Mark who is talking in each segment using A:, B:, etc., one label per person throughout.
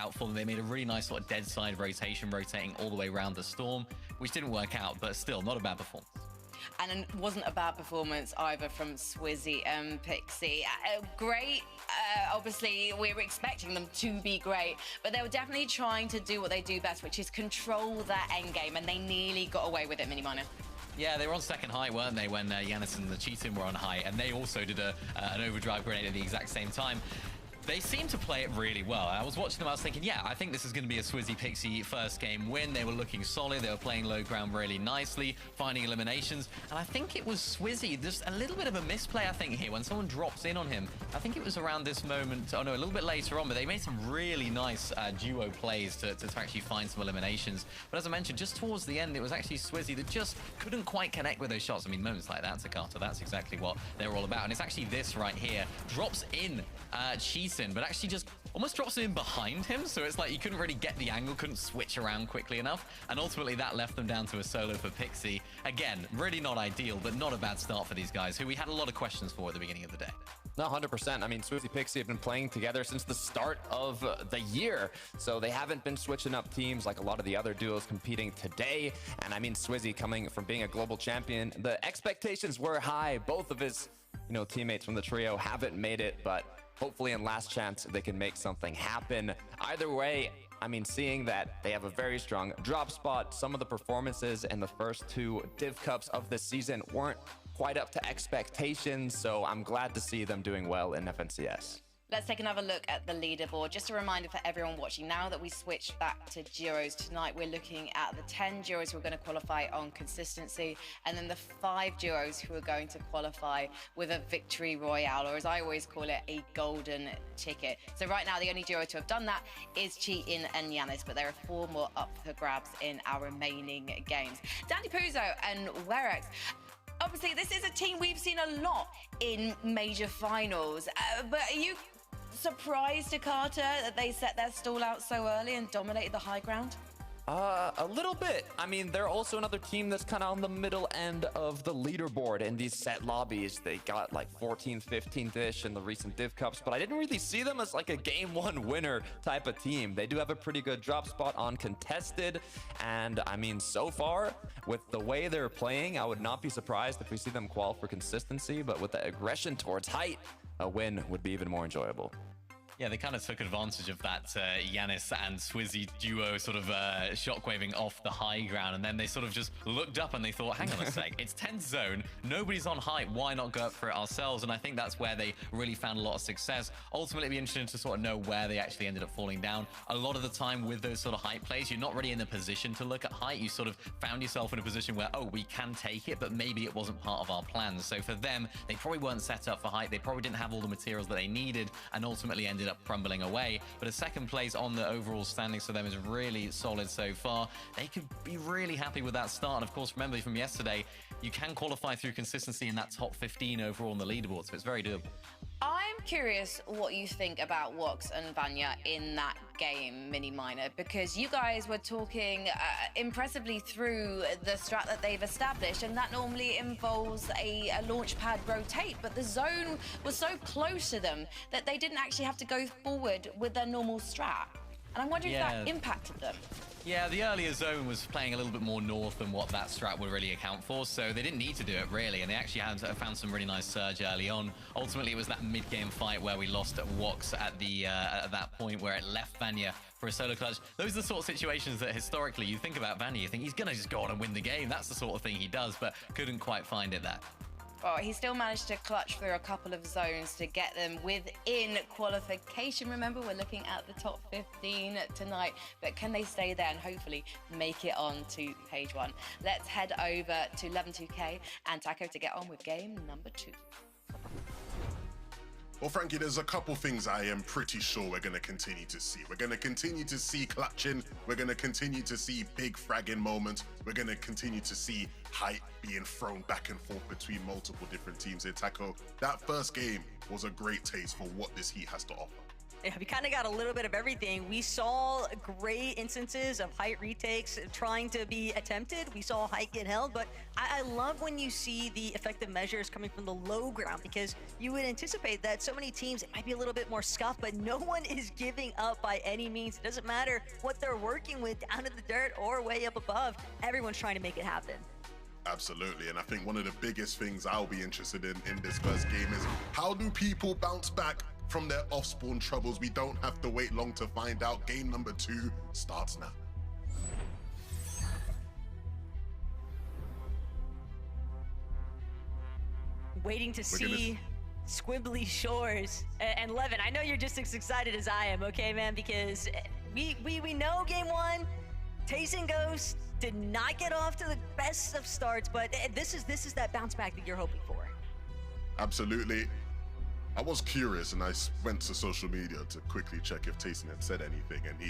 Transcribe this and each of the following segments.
A: out for them. They made a really nice sort of dead side rotation, rotating all the way around the Storm, which didn't work out, but still not a bad performance.
B: And it wasn't a bad performance either from Swizzy and Pixie. Great. Obviously, we were expecting them to be great, but they were definitely trying to do what they do best, which is control their endgame, and they nearly got away with it, Miniminer.
A: Yeah, they were on second height, weren't they, when Giannis and the Cheatin were on height, and they also did an overdrive grenade at the exact same time. They seem to play it really well. I was watching them, I was thinking, yeah, I think this is going to be a Swizzy Pixie first game win. They were looking solid. They were playing low ground really nicely, finding eliminations. And I think it was Swizzy, just a little bit of a misplay, I think, here. When someone drops in on him, I think it was around this moment, oh no, a little bit later on, but they made some really nice duo plays to actually find some eliminations. But as I mentioned, just towards the end, it was actually Swizzy that just couldn't quite connect with those shots. I mean, moments like that, Takata, that's exactly what they're all about. And it's actually this right here. Drops in Cheatin, but actually just almost drops him in behind him, so it's like you couldn't really get the angle, couldn't switch around quickly enough, and ultimately that left them down to a solo for Pixie. Again, really not ideal, but not a bad start for these guys, who we had a lot of questions for at the beginning of the day.
C: No, 100%. I mean, Swizzy Pixie have been playing together since the start of the year, so they haven't been switching up teams like a lot of the other duos competing today. And I mean, Swizzy coming from being a global champion, the expectations were high. Both of his, teammates from the trio haven't made it, but hopefully in last chance they can make something happen. Either way, I mean, seeing that they have a very strong drop spot, some of the performances in the first two Div Cups of this season weren't quite up to expectations, so I'm glad to see them doing well in FNCS.
B: Let's take another look at the leaderboard. Just a reminder for everyone watching, now that we switched back to duos tonight, we're looking at the 10 duos who are going to qualify on consistency, and then the 5 duos who are going to qualify with a victory royale, or as I always call it, a golden ticket. So right now, the only duo to have done that is Cheatin and Giannis, but there are 4 more up for grabs in our remaining games. Dandy Puzo and Werex. Obviously, this is a team we've seen a lot in major finals, but are you surprised, Takata, that they set their stall out so early and dominated the high ground?
C: A little bit. I mean, they're also another team that's kind of on the middle end of the leaderboard in these set lobbies. They got like 14th, 15th-ish in the recent Div Cups, but I didn't really see them as like a game one winner type of team. They do have a pretty good drop spot on contested, and I mean, so far, with the way they're playing, I would not be surprised if we see them qual for consistency, but with the aggression towards height, a win would be even more enjoyable.
A: Yeah, they kind of took advantage of that Giannis and Swizzy duo sort of shockwaving off the high ground, and then they sort of just looked up and they thought, hang on a sec, it's 10th zone, nobody's on height, why not go up for it ourselves? And I think that's where they really found a lot of success. Ultimately, it'd be interesting to sort of know where they actually ended up falling down. A lot of the time with those sort of height plays, you're not really in the position to look at height. You sort of found yourself in a position where, oh, we can take it, but maybe it wasn't part of our plans. So for them, they probably weren't set up for height. They probably didn't have all the materials that they needed, and ultimately ended up crumbling away. But a second place on the overall standings for them is really solid so far. They could be really happy with that start. And of course, remember from yesterday, you can qualify through consistency in that top 15 overall on the leaderboard, so it's very doable.
B: I'm curious what you think about Wox and Vanya in that game, Miniminer, because you guys were talking impressively through the strat that they've established, and that normally involves a launch pad rotate, but the zone was so close to them that they didn't actually have to go forward with their normal strat. And I'm wondering if that impacted them.
A: Yeah, the earlier zone was playing a little bit more north than what that strat would really account for, so they didn't need to do it, really, and they actually found some really nice surge early on. Ultimately, it was that mid-game fight where we lost Wox at that point where it left Vanya for a solo clutch. Those are the sort of situations that historically you think about Vanya, you think he's going to just go on and win the game. That's the sort of thing he does, but couldn't quite find it there.
B: Well, he still managed to clutch through a couple of zones to get them within qualification. Remember, we're looking at the top 15 tonight, but can they stay there and hopefully make it on to page 1? Let's head over to 11-2K and Taco to get on with game number 2.
D: Well, Frankie, there's a couple things I am pretty sure we're going to continue to see. We're going to continue to see clutching. We're going to continue to see big fragging moments. We're going to continue to see height being thrown back and forth between multiple different teams here. Taco, that first game was a great taste for what this Heat has to offer.
E: Yeah, we kind of got a little bit of everything. We saw great instances of height retakes trying to be attempted. We saw height get held, but I love when you see the effective measures coming from the low ground, because you would anticipate that so many teams, it might be a little bit more scuffed, but no one is giving up by any means. It doesn't matter what they're working with down in the dirt or way up above. Everyone's trying to make it happen.
D: Absolutely, and I think one of the biggest things I'll be interested in this first game is how do people bounce back from their off-spawn troubles? We don't have to wait long to find out. Game number 2 starts now.
E: Waiting to see squibbly shores. And Levin, I know you're just as excited as I am, okay, man? Because we know game 1, Taze and Ghost did not get off to the best of starts, but this is that bounce back that you're hoping for.
D: Absolutely. I was curious, and I went to social media to quickly check if Tayson had said anything, and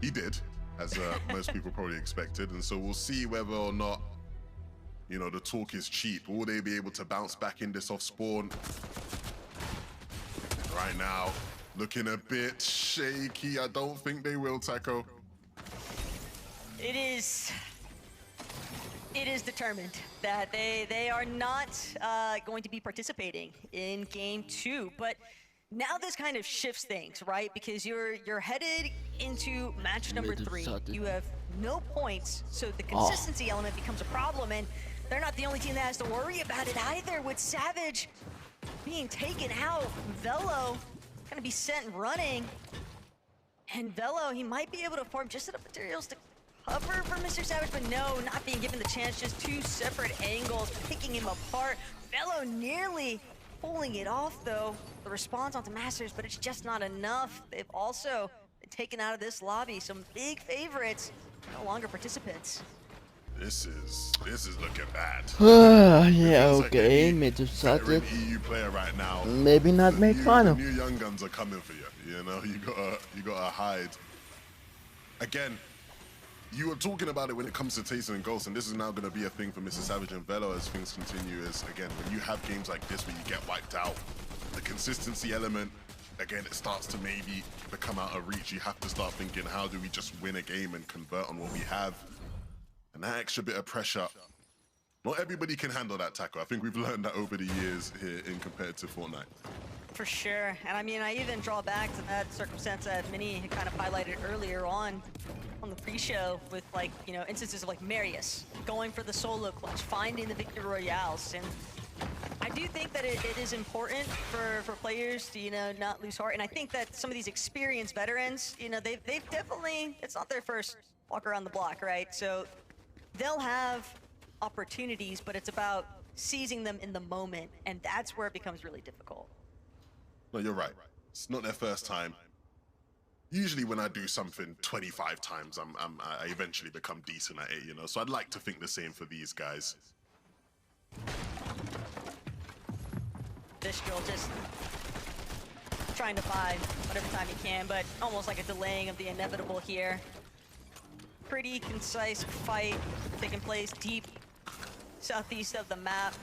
D: he did, as most people probably expected. And so we'll see whether or not, you know, the talk is cheap. Will they be able to bounce back in this off spawn? Right now, looking a bit shaky. I don't think they will, Taco.
E: It is determined that they are not going to be participating in game 2, but now this kind of shifts things, right? Because you're headed into match number 3. You have no points, so the consistency element becomes a problem, and they're not the only team that has to worry about it either, with Savage being taken out. Velo gonna be sent running, and Velo, he might be able to farm just enough materials to cover for Mr. Savage, but no, not being given the chance. Just 2 separate angles, picking him apart. Velo nearly pulling it off, though. The response onto Masters, but it's just not enough. They've also been taken out of this lobby. Some big favorites, no longer participants.
D: This is looking bad.
F: Yeah, okay, mid to
D: veteran EU player right now.
F: Maybe not make final.
D: The new young guns are coming for you. You know, you gotta hide. Again, you were talking about it when it comes to Tayson and Ghost, and this is now going to be a thing for Mr. Savage and Velo as things continue. Is again, when you have games like this where you get wiped out, the consistency element, again, it starts to maybe become out of reach. You have to start thinking, how do we just win a game and convert on what we have? And that extra bit of pressure, not everybody can handle that tackle. I think we've learned that over the years here in competitive Fortnite.
E: For sure, and I mean, I even draw back to that circumstance that Minnie had kind of highlighted earlier on the pre-show with, like, you know, instances of like Marius going for the solo clutch, finding the victory royales. And I do think that it is important for players to, you know, not lose heart. And I think that some of these experienced veterans, you know, they've definitely, it's not their first walk around the block, right? So they'll have opportunities, but it's about seizing them in the moment, and that's where it becomes really difficult.
D: No, you're right. It's not their first time. Usually when I do something 25 times, I eventually become decent at it, you know? So I'd like to think the same for these guys.
E: This drill just trying to buy whatever time he can, but almost like a delaying of the inevitable here. Pretty concise fight taking place deep southeast of the map.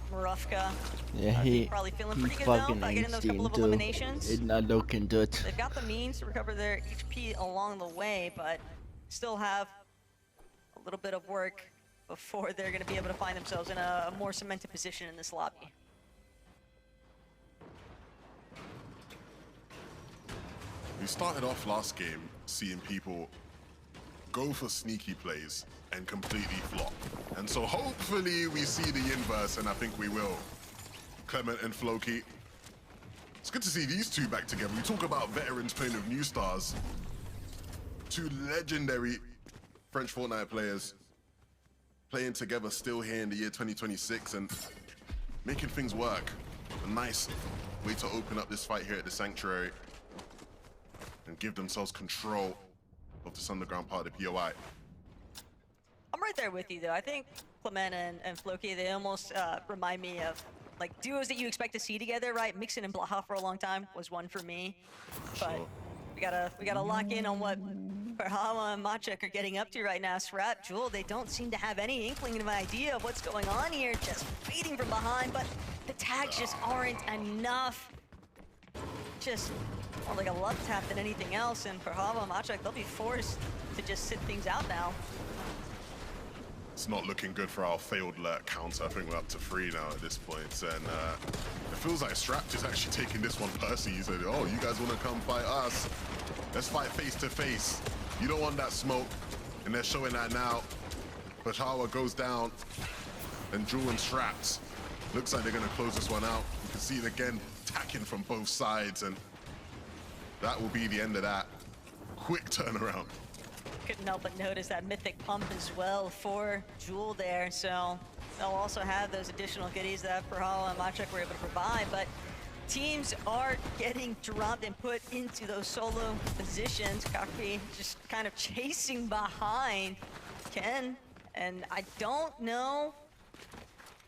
E: Marufka,
F: Yeah, he
E: probably feeling pretty good
F: fucking
E: now by getting those couple of
F: too.
E: eliminations.
F: It's not looking good.
E: They've got the means to recover their HP along the way, but still have a little bit of work before they're going to be able to find themselves in a more cemented position in this lobby.
D: We started off last game seeing people go for sneaky plays and completely flop. And so hopefully we see the inverse, and I think we will. Clement and Floki. It's good to see these two back together. We talk about veterans playing with new stars. 2 legendary French Fortnite players playing together still here in the year 2026 and making things work. A nice way to open up this fight here at the Sanctuary and give themselves control of this underground part of the POI.
E: I'm right there with you, though. I think Clement and Floki, they almost remind me of like duos that you expect to see together, right? Mixon and Blaha for a long time was one for me, but
D: Sure.
E: we gotta lock in on what Perhama and Machek are getting up to right now. Srap, Jewel, they don't seem to have any inkling of an idea of what's going on here, just waiting from behind, but the tags just aren't enough. just more like a love tap than anything else. And for Hava and Machek, they'll be forced to just sit things out now.
D: It's not looking good for our failed lurk counter. I think we're up to 3 now at this point. And it feels like Strapped is actually taking this one personally. He said, oh, you guys want to come fight us? Let's fight face to face. You don't want that smoke. And they're showing that now. Bajawa goes down. And Jewel and Strapped. Looks like they're going to close this one out. You can see it again, attacking from both sides. And that will be the end of that. Quick turnaround.
E: Couldn't help but notice that mythic pump as well for Jewel there. So they'll also have those additional goodies that Perhala and Machek were able to provide. But teams are getting dropped and put into those solo positions. Kakri just kind of chasing behind Ken. And I don't know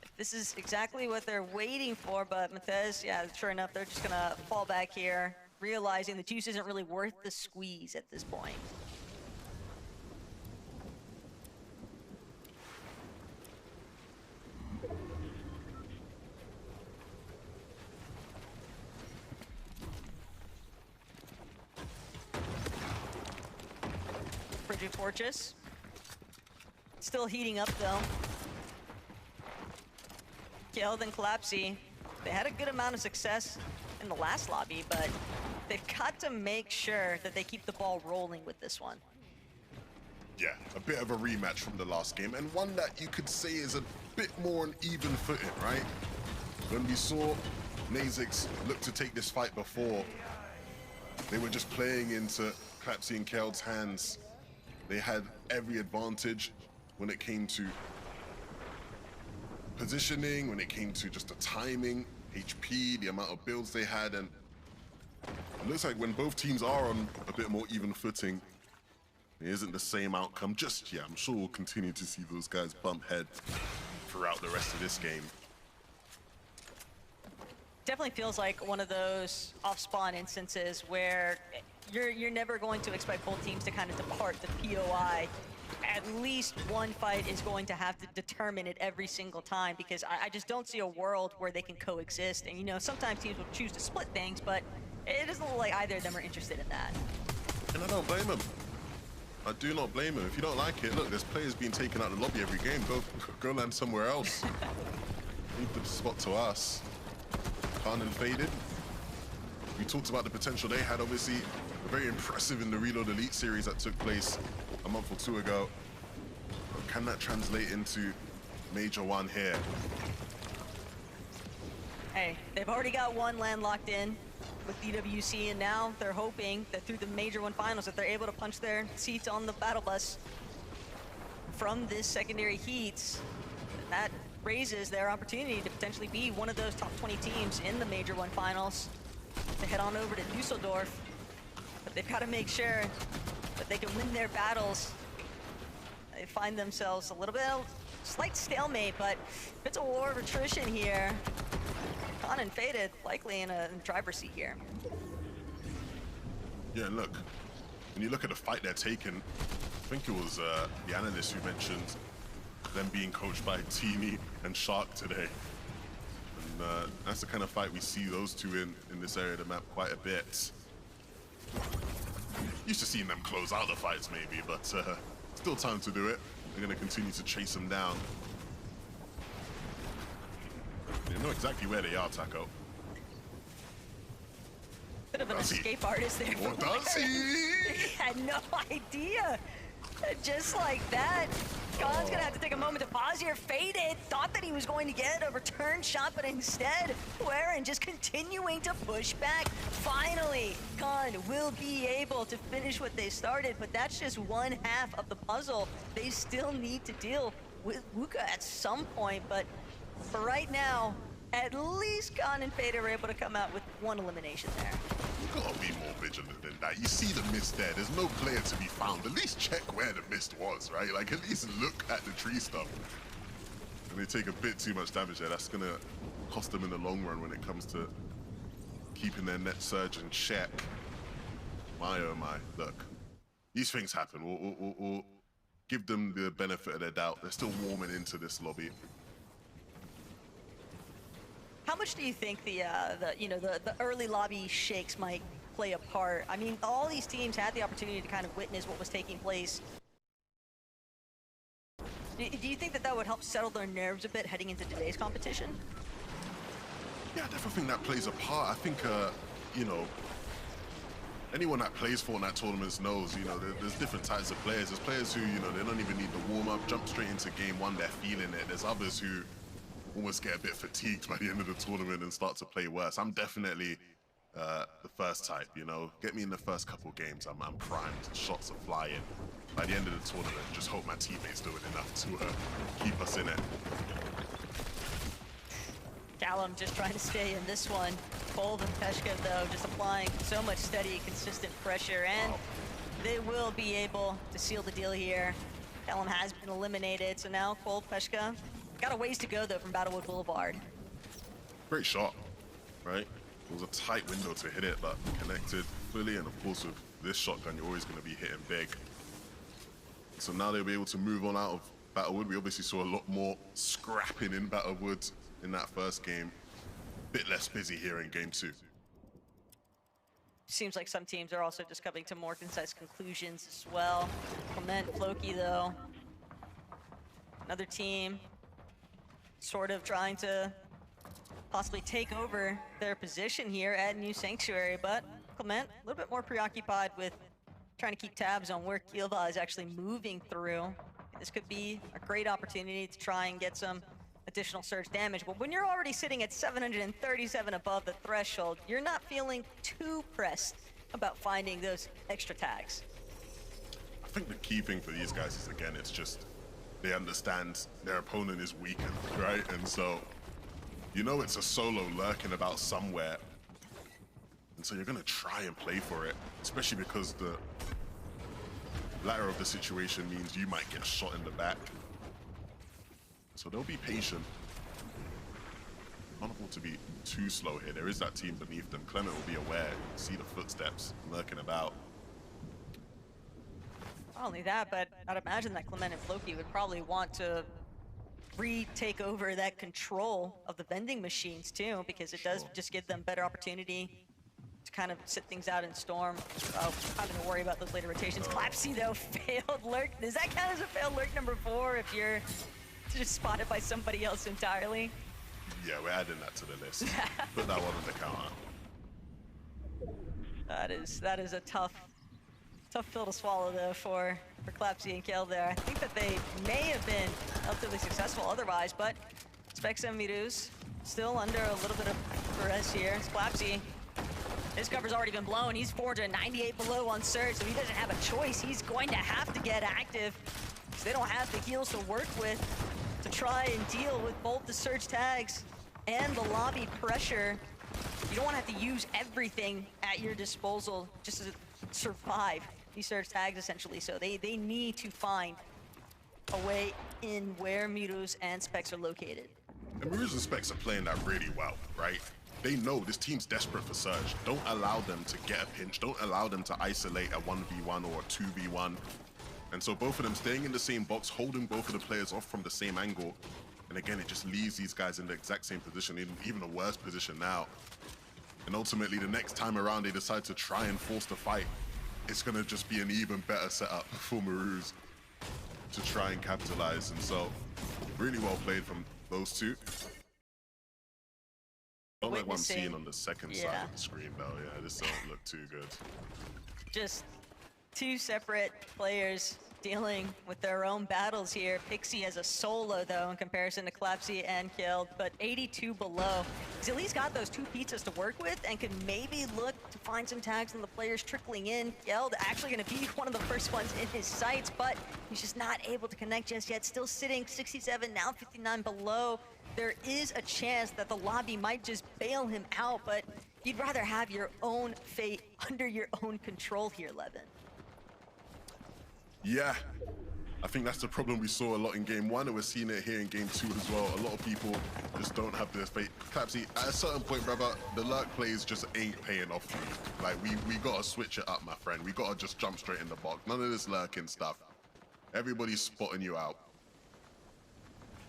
E: if this is exactly what they're waiting for, but Matez, yeah, sure enough, they're just gonna fall back here, realizing the juice isn't really worth the squeeze at this point. Frigid Fortress. Still heating up though. Killed and Collapsy. They had a good amount of success in the last lobby, but they've got to make sure that they keep the ball rolling with this one.
D: Yeah, a bit of a rematch from the last game, and one that you could say is a bit more on even footing, right? When we saw Nazix look to take this fight before, they were just playing into Collapsy and Keld's hands. They had every advantage when it came to positioning, when it came to just the timing, HP, the amount of builds they had, and it looks like when both teams are on a bit more even footing, it isn't the same outcome just yet. I'm sure we'll continue to see those guys bump heads throughout the rest of this game.
E: Definitely feels like one of those off-spawn instances where you're never going to expect both teams to kind of depart the POI. At least one fight is going to have to determine it every single time, because I just don't see a world where they can coexist. And you know, sometimes teams will choose to split things, but it doesn't look like either of them are interested in that.
D: And I don't blame them. I do not blame them. If you don't like it, look, there's players being taken out of the lobby every game. Go land somewhere else. Leave the spot to us. Khan and Faded. We talked about the potential they had, obviously. Very impressive in the Reload Elite series that took place a month or two ago. But can that translate into Major 1 here?
E: Hey, they've already got one land locked in with DWC, and now they're hoping that through the Major 1 finals that they're able to punch their seats on the battle bus from this secondary heats. And that raises their opportunity to potentially be one of those top 20 teams in the Major 1 finals. They head on over to Dusseldorf, but they've got to make sure that they can win their battles. They find themselves a little bit of slight stalemate, but if it's a war of attrition here, Khan and Faded likely in a driver's seat here.
D: Yeah, and look, when you look at the fight they're taking, I think it was the analyst who mentioned them being coached by Teeny and Shark today. And that's the kind of fight we see those two in this area of the map quite a bit. Used to seeing them close out the fights maybe, but still time to do it. They're going to continue to chase them down. They know exactly where they are, Taco.
E: Bit of an
D: Does he?
E: escape artist there.
D: What does he?
E: He had no idea. Just like that, Khan's gonna have to take a moment to pause here. Faded thought that he was going to get a return shot, but instead, Waren just continuing to push back. Finally, Khan will be able to finish what they started, but that's just one half of the puzzle. They still need to deal with Wuka at some point, but for right now, at least Khan and Faded are able to come out with one elimination there.
D: You gotta be more vigilant than that. You see the mist there. There's no player to be found. At least check where the mist was, right? Like, at least look at the tree stuff. And they take a bit too much damage there. That's gonna cost them in the long run when it comes to keeping their net surge in check. My, oh my. Look, these things happen. We'll give them the benefit of their doubt. They're still warming into this lobby.
E: How much do you think the early lobby shakes might play a part? I mean, all these teams had the opportunity to kind of witness what was taking place. Do you think that that would help settle their nerves a bit heading into today's competition?
D: Yeah, I definitely think that plays a part. I think, you know, anyone that plays Fortnite tournaments knows, you know, there's different types of players. There's players who, you know, they don't even need the warm-up, jump straight into game one, they're feeling it. There's others who almost get a bit fatigued by the end of the tournament and start to play worse. I'm definitely the first type, you know. Get me in the first couple games, I'm primed, shots are flying. By the end of the tournament, just hope my teammates doing enough to keep us in it.
E: Callum just trying to stay in this one. Bold and Peshka, though, just applying so much steady, consistent pressure, and they will be able to seal the deal here. Callum has been eliminated, so now Cold, Peshka, got a ways to go, though, from Battlewood Boulevard.
D: Great shot, right? It was a tight window to hit it, but connected fully, and of course with this shotgun, you're always going to be hitting big. So now they'll be able to move on out of Battlewood. We obviously saw a lot more scrapping in Battlewood in that first game. Bit less busy here in game two.
E: Seems like some teams are also just coming to more concise conclusions as well. Clement, Floki, though. Another team sort of trying to possibly take over their position here at New Sanctuary, but Clement a little bit more preoccupied with trying to keep tabs on where Kielva is actually moving through. This could be a great opportunity to try and get some additional surge damage, but when you're already sitting at 737 above the threshold, you're not feeling too pressed about finding those extra tags.
D: I think the key thing for these guys is, again, it's just they understand their opponent is weakened, right? And so, you know, it's a solo lurking about somewhere. And so you're gonna try and play for it, especially because the latter of the situation means you might get shot in the back. So they'll be patient. Not want to be too slow here. There is that team beneath them. Clement will be aware, see the footsteps lurking about.
E: Not only that, but I'd imagine that Clement and Floki would probably want to retake over that control of the vending machines too, because it does just give them better opportunity to kind of sit things out in Storm without having to worry about those later rotations. Clapsy, though, failed lurk. Does that count as a failed lurk number 4 if you're just spotted by somebody else entirely?
D: Yeah, we're adding that to the list. Put that one on the counter.
E: That is a tough pill to swallow, though, for Clapsy and Kel there. I think that they may have been relatively successful otherwise, but Specs and Miruz still under a little bit of duress here. It's Clapsy. His cover's already been blown. He's 498 below on Surge, so he doesn't have a choice. He's going to have to get active because they don't have the heals to work with to try and deal with both the Surge tags and the lobby pressure. You don't want to have to use everything at your disposal just to survive these Surge tags, essentially. So they need to find a way in where Miruz and Specs are located.
D: And Miruz and Specs are playing that really well, right? They know this team's desperate for Surge. Don't allow them to get a pinch. Don't allow them to isolate a 1v1 or a 2v1. And so both of them staying in the same box, holding both of the players off from the same angle. And again, it just leaves these guys in the exact same position, even a worse position now. And ultimately, the next time around, they decide to try and force the fight. It's gonna just be an even better setup for Miruz to try and capitalize. And so, really well played from those two. Don't like what I'm seeing on the second side of the screen, though. Yeah, this don't look too good.
E: Just two separate players dealing with their own battles here. Pixie as a solo, though, in comparison to Clapsy and Killed, but 82 below. He's at least got those 2 pizzas to work with and can maybe look to find some tags on the players trickling in. Killed actually going to be one of the first ones in his sights, but he's just not able to connect just yet. Still sitting 67, now 59 below. There is a chance that the lobby might just bail him out, but you'd rather have your own fate under your own control here, Levin.
D: Yeah, I think that's the problem we saw a lot in game 1, and we're seeing it here in game 2 as well. A lot of people just don't have their fate. Clapsy, at a certain point, brother, the lurk plays just ain't paying off for you. Like, we gotta switch it up, my friend. We gotta just jump straight in the box. None of this lurking stuff. Everybody's spotting you out.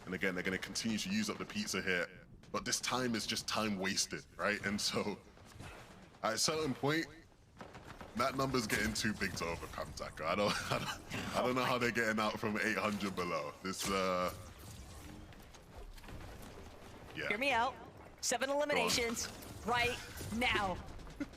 D: And again, they're gonna continue to use up the pizza here. but this time is just time wasted, right? And so at a certain point, that number's getting too big to overcome, Taka. I don't know how they're getting out from 800 below. This, yeah.
E: Hear me out. 7 eliminations right now.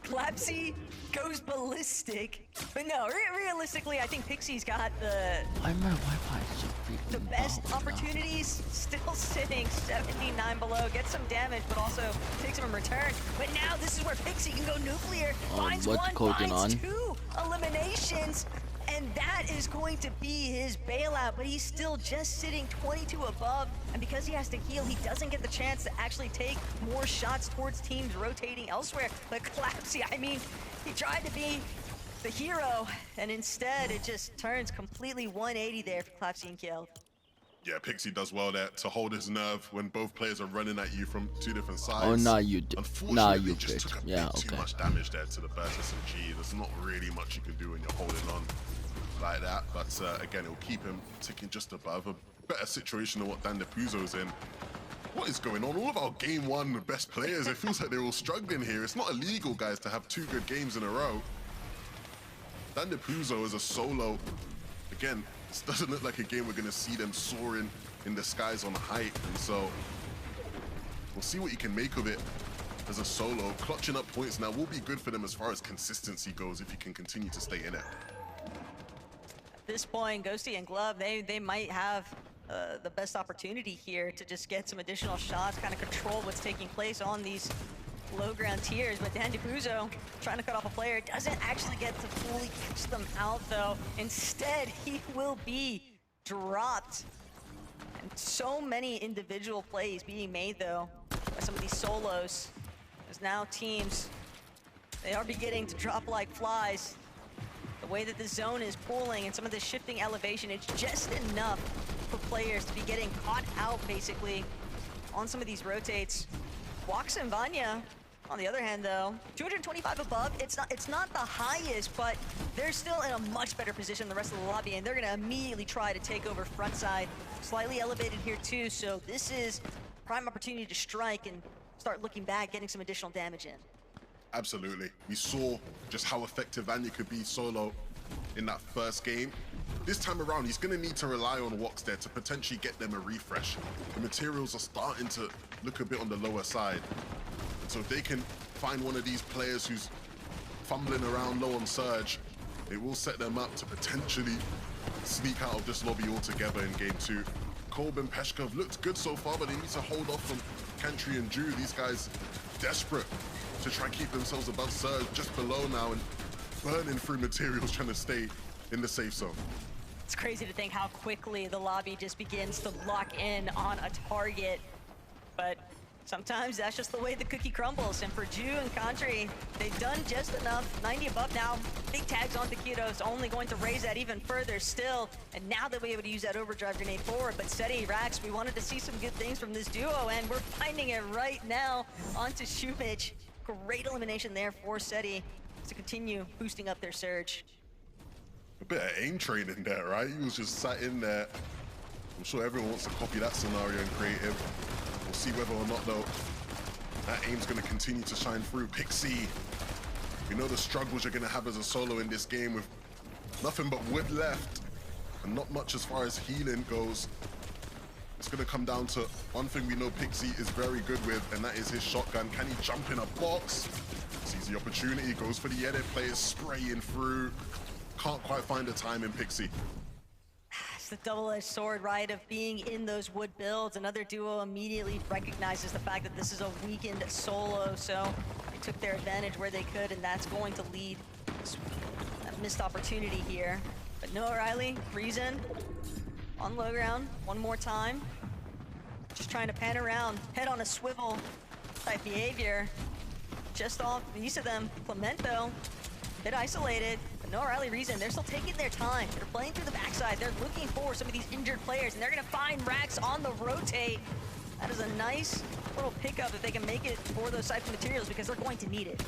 E: Clapsy goes ballistic. But no, realistically, I think Pixie's got
F: Why my Wi-Fi is so freaking
E: the best
F: loud now?
E: opportunities, still sitting 79 below, gets some damage, but also takes them in return. But now this is where Pixie can go nuclear, finds
F: what's
E: one,
F: cooking
E: finds
F: on?
E: 2 eliminations, and that is going to be his bailout, but he's still just sitting 22 above, and because he has to heal, he doesn't get the chance to actually take more shots towards teams rotating elsewhere. But Clapsy, I mean, he tried to be the hero, and instead it just turns completely 180 there for Clapsy and Kill.
D: Yeah, Pixie does well there to hold his nerve when both players are running at you from 2 different sides.
F: Oh, nah, you did.
D: Unfortunately,
F: Nah, you
D: just
F: did.
D: took a
F: Yeah,
D: bit too
F: okay.
D: much damage there to the burst SMG. There's not really much you can do when you're holding on like that. But again, it'll keep him ticking just above. A better situation than what Dan DePuzzo's in. What is going on? All of our game 1 best players, it feels like they're all struggling here. It's not illegal, guys, to have 2 good games in a row. Dan DePuzzo is a solo. Again, this doesn't look like a game we're going to see them soaring in the skies on height. And so we'll see what you can make of it as a solo. Clutching up points now will be good for them as far as consistency goes if you can continue to stay in it.
E: At this point, Ghosty and Glove, they might have the best opportunity here to just get some additional shots, kind of control what's taking place on these low ground tiers. But Dan DePuzzo trying to cut off a player, doesn't actually get to fully catch them out though. Instead, he will be dropped. And so many individual plays being made though by some of these solos. As now teams, they are beginning to drop like flies. The way that the zone is pulling and some of the shifting elevation, it's just enough for players to be getting caught out basically on some of these rotates. Wax and Vanya, on the other hand though, 225 above, it's not the highest, but they're still in a much better position than the rest of the lobby, and they're gonna immediately try to take over front side. Slightly elevated here too, so this is prime opportunity to strike and start looking back, getting some additional damage in.
D: Absolutely. We saw just how effective Vanya could be solo in that first game. This time around, he's going to need to rely on Wox there to potentially get them a refresh. The materials are starting to look a bit on the lower side. And so if they can find one of these players who's fumbling around low on surge, it will set them up to potentially sneak out of this lobby altogether in game 2. Kolb and Peshkov looked good so far, but they need to hold off from Kantry and Drew. These guys desperate to try and keep themselves above surge, just below now, and burning through materials trying to stay in the safe zone.
E: It's crazy to think how quickly the lobby just begins to lock in on a target, but sometimes that's just the way the cookie crumbles. And for Drew and Kantry, they've done just enough. 90 above now, big tags on Taquitos, only going to raise that even further still. And now they'll be able to use that overdrive grenade forward. But Seti, Rax, we wanted to see some good things from this duo, and we're finding it right now onto Shumich. Great elimination there for Seti to continue boosting up their surge.
D: A bit of aim training there, right? He was just sat in there. I'm sure everyone wants to copy that scenario in creative. We'll see whether or not, though, that aim's going to continue to shine through. Pixie, we know the struggles you're going to have as a solo in this game with nothing but wood left and not much as far as healing goes. It's going to come down to one thing we know Pixie is very good with, and that is his shotgun. Can he jump in a box? Sees the opportunity, goes for the edit, players spraying through. Can't quite find the time in Pixie.
E: It's the double-edged sword, right, of being in those wood builds. Another duo immediately recognizes the fact that this is a weakened solo, so they took their advantage where they could, and that's going to lead to that missed opportunity here. But no, Riley, Reason on low ground one more time. Just trying to pan around, head on a swivel type behavior. Just off east of them, Clemento, bit isolated. But no Riley Reason, they're still taking their time. They're playing through the backside. They're looking for some of these injured players, and they're gonna find Rax on the rotate. That is a nice little pickup if they can make it for those siphon materials, because they're going to need it.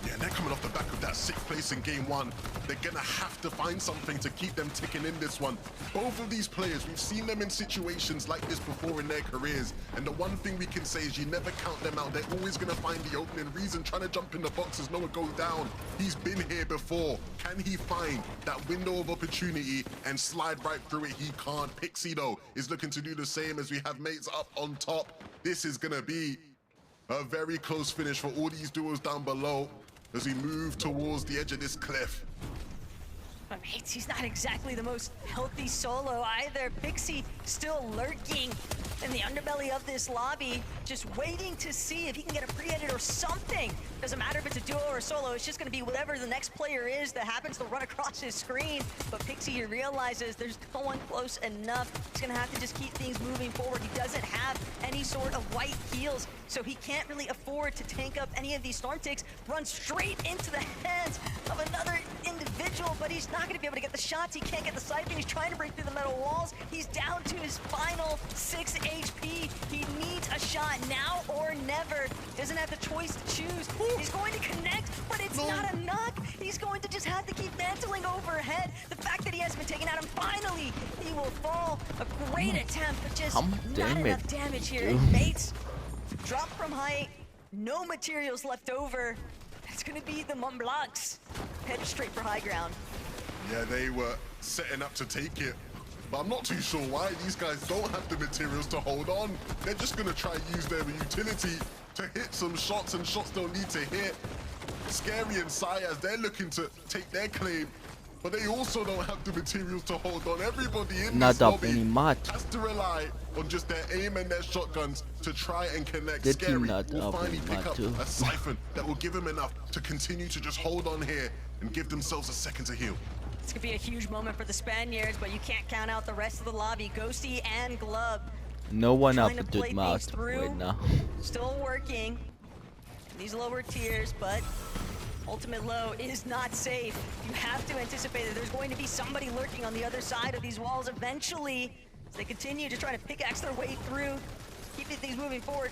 D: Yeah, and they're coming off the back of that 6th place in game 1. They're gonna have to find something to keep them ticking in this one. Both of these players, we've seen them in situations like this before in their careers. And the one thing we can say is you never count them out. They're always gonna find the opening reason, trying to jump in the box as Noah goes down. He's been here before. Can he find that window of opportunity and slide right through it? He can't. Pixie, though, is looking to do the same as we have mates up on top. This is gonna be a very close finish for all these duos down below as we move towards the edge of this cliff.
E: But HEATS, he's not exactly the most healthy solo either. Pixie still lurking in the underbelly of this lobby, just waiting to see if he can get a pre-edit or something. Doesn't matter if it's a duo or a solo, it's just gonna be whatever the next player is that happens to run across his screen. But Pixie realizes there's no one close enough. He's gonna have to just keep things moving forward. He doesn't have any sort of white heals, so he can't really afford to tank up any of these storm ticks. Run straight into the hands of another individual, but he's not gonna be able to get the shots. He can't get the siphon. He's trying to break through the metal walls. He's down to his final 6 HP. He needs a shot now or never. Doesn't have the choice to choose. He's going to connect, but it's not enough. He's going to just have to keep mantling overhead. The fact that he hasn't been taken out, and finally he will fall. A great attempt, but just not enough damage here. And mates drop from height. No materials left over. It's gonna be the Mont Blancs headed straight for high ground.
D: Yeah, they were setting up to take it, but I'm not too sure why. These guys don't have the materials to hold on. They're just gonna try and use their utility to hit some shots, and shots don't need to hit. Scary and Sayas, they're looking to take their claim, but they also don't have the materials to hold on. Everybody in this lobby has to rely on just their aim and their shotguns to try and connect. Scary will finally pick up a siphon that will give him enough to continue to just hold on here and give themselves a second to heal.
E: It's gonna be a huge moment for the Spaniards, but you can't count out the rest of the lobby. Ghosty and Glub.
F: No one up
E: trying to
F: to
E: play
F: mouse
E: things through.
F: right now.
E: Still working in these lower tiers, but ultimate low is not safe. You have to anticipate that there's going to be somebody lurking on the other side of these walls eventually as they continue to try to pickaxe their way through, keeping things moving forward.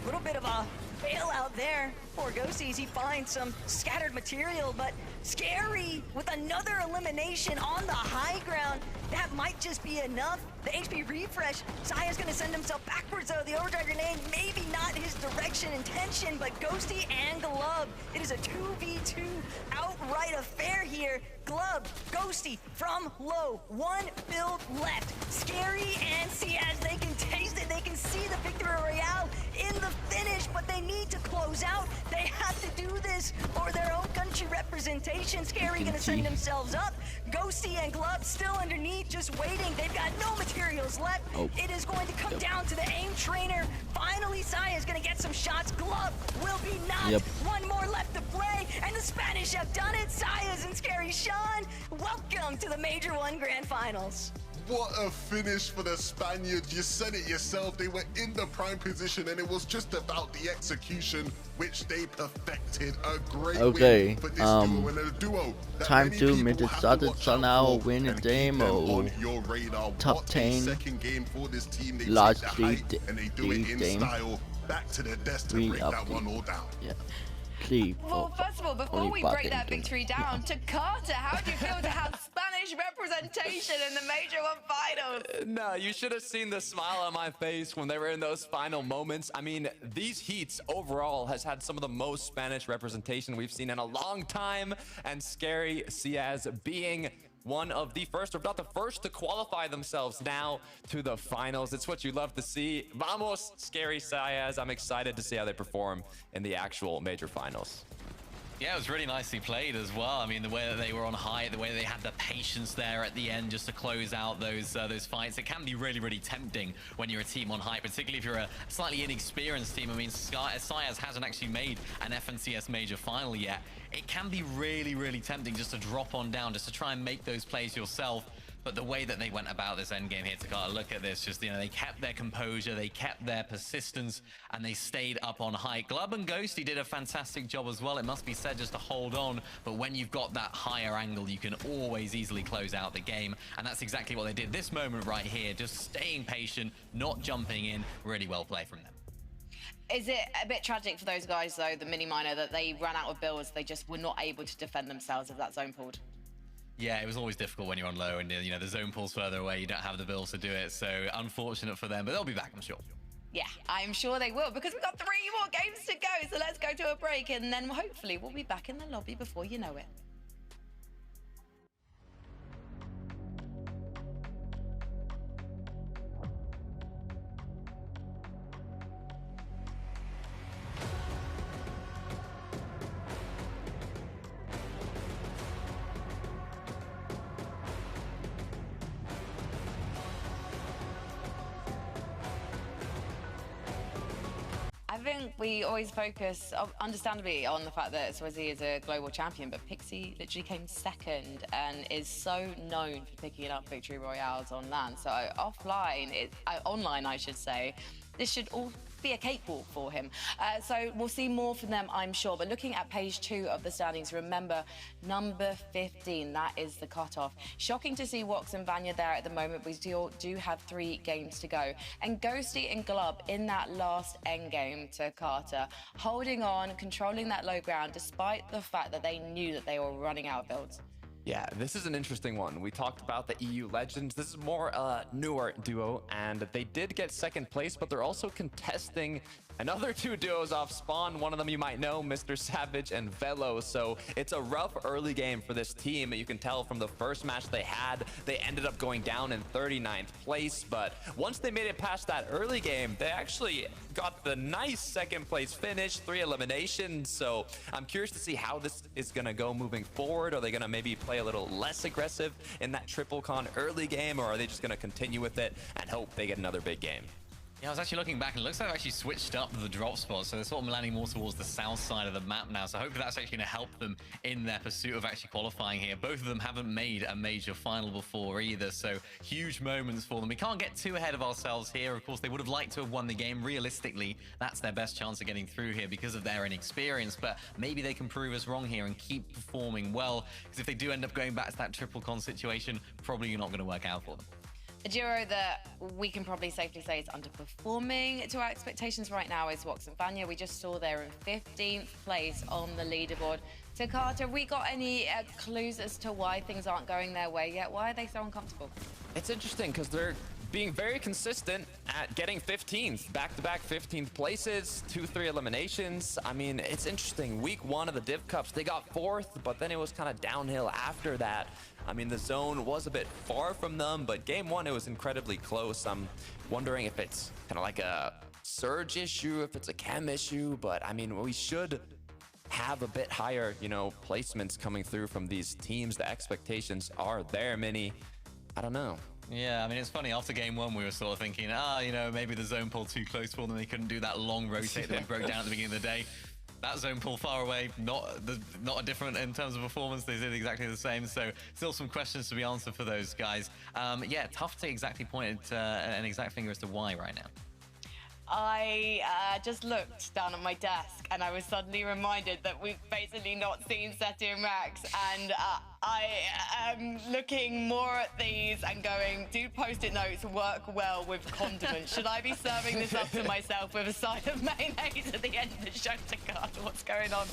E: A little bit of a bailout there for Ghosties. He finds some scattered material, but Scary with another elimination on the high ground. That might just be enough. The HP refresh. Saya's gonna send himself backwards though. The overdrive grenade, maybe not his direction intention, but Ghosty and Glub. It is a 2v2 outright affair here. Glub, Ghosty from low. One build left. Scary and Ciaz, they can taste it. They can see the victory royale in the finish, but they need to close out. They have to do this for their own country representation. Scary gonna send themselves up. Ghosty and Glub still underneath, just waiting. They've got no materials left. It is going to come down to the aim trainer. Finally, Saya is gonna get some shots. Glub will be knocked. One more left to play, and the Spanish have done it. Saya's and Scary Sean, welcome to the Major 1 Grand Finals.
D: What a finish for the Spaniards. You said it yourself. They were in the prime position, and it was just about the execution, which they perfected. A great win for this duo, and a duo that
F: time
D: many
F: to
D: people
F: make it
D: have
F: started
D: to watch
F: so
D: out
F: now
D: for
F: win a
D: and
F: game
D: keep them
F: or
D: on your radar.
F: top
D: What a
F: 10
D: second game for this team. They
F: last
D: take the height, and they do it in
F: game.
D: style. Back to their desk to break that one all down.
B: Well, first of all, before we break that victory down, to Carter, how do you feel to have Spanish representation in the Major 1 Finals?
C: No, you should have seen the smile on my face when they were in those final moments. I mean, these heats overall has had some of the most Spanish representation we've seen in a long time, and Scary Ciaz being one of the first, or if not the first, to qualify themselves now to the finals. It's what you love to see. Vamos, Scary Ciaz. I'm excited to see how they perform in the actual major finals.
A: Yeah, it was really nicely played as well. I mean, the way that they were on high, the way that they had the patience there at the end just to close out those fights. It can be really, really tempting when you're a team on high, particularly if you're a slightly inexperienced team. I mean, Ciaz hasn't actually made an FNCS major final yet. It can be really, really tempting just to drop on down, just to try and make those plays yourself. But the way that they went about this endgame here, Takata, look at this. Just, you know, they kept their composure, they kept their persistence, and they stayed up on high. Glub and Ghosty did a fantastic job as well. It must be said, just to hold on. But when you've got that higher angle, you can always easily close out the game. And that's exactly what they did. This moment right here, just staying patient, not jumping in. Really well played from them.
B: Is it a bit tragic for those guys, though, the mini minor, that they ran out of builds? They just were not able to defend themselves if that zone pulled?
A: Yeah, it was always difficult when you're on low and, you know, the zone pulls further away. You don't have the builds to do it. So unfortunate for them, but they'll be back, I'm sure.
B: Yeah, I'm sure they will, because we've got 3 more games to go. So let's go to a break, and then hopefully we'll be back in the lobby before you know it. I think we always focus, understandably, on the fact that Swizzy is a global champion, but Pixie literally came second and is so known for picking up victory royales on LAN. So offline, online, I should say, this should all be a cakewalk for him. So we'll see more from them, I'm sure. But looking at page 2 of the standings, remember, number 15, that is the cutoff. Shocking to see Wox and Vanya there at the moment. We still do have 3 games to go. And Ghosty and Glub in that last end game to Carter, holding on, controlling that low ground, despite the fact that they knew that they were running out of builds.
C: Yeah, this is an interesting one. We talked about the EU Legends. This is more a newer duo, and they did get second place, but they're also contesting another 2 duos off spawn. One of them you might know, Mr. Savage and Velo. So it's a rough early game for this team. You can tell from the first match they had, they ended up going down in 39th place. But once they made it past that early game, they actually got the nice second place finish, 3 eliminations. So I'm curious to see how this is going to go moving forward. Are they going to maybe play a little less aggressive in that triple con early game, or are they just going to continue with it and hope they get another big game?
A: Yeah, I was actually looking back and it looks like they've actually switched up the drop spot. So they're sort of landing more towards the south side of the map now. So hopefully that's actually going to help them in their pursuit of actually qualifying here. Both of them haven't made a major final before either. So huge moments for them. We can't get too ahead of ourselves here. Of course, they would have liked to have won the game. Realistically, that's their best chance of getting through here because of their inexperience. But maybe they can prove us wrong here and keep performing well. Because if they do end up going back to that triple con situation, probably not going to work out for them.
B: A duo that we can probably safely say is underperforming to our expectations right now is Wox and Vanya. We just saw they're in 15th place on the leaderboard. To Carter, we got any clues as to why things aren't going their way yet? Why are they so uncomfortable?
C: It's interesting because they're being very consistent at getting 15th, back-to-back 15th places, 2-3 eliminations. I mean, it's interesting. Week 1 of the Div Cups, they got 4th, but then it was kind of downhill after that. I mean, the zone was a bit far from them, but game 1, it was incredibly close. I'm wondering if it's kind of like a surge issue, if it's a chem issue, but I mean, we should have a bit higher, you know, placements coming through from these teams. The expectations are there, Mini. I don't know.
A: Yeah, I mean, it's funny. After game 1, we were sort of thinking, you know, maybe the zone pulled too close for them. They couldn't do that long rotate that we broke down at the beginning of the day. That zone pull far away, not a different in terms of performance. They did exactly the same. So still some questions to be answered for those guys. Yeah, tough to exactly point an exact finger as to why right now.
B: I just looked down at my desk and I was suddenly reminded that we've basically not seen Seti and Rax, and I am looking more at these and going, do post-it notes work well with condiments? Should I be serving this up to myself with a side of mayonnaise at the end of the show to Carter? What's going on?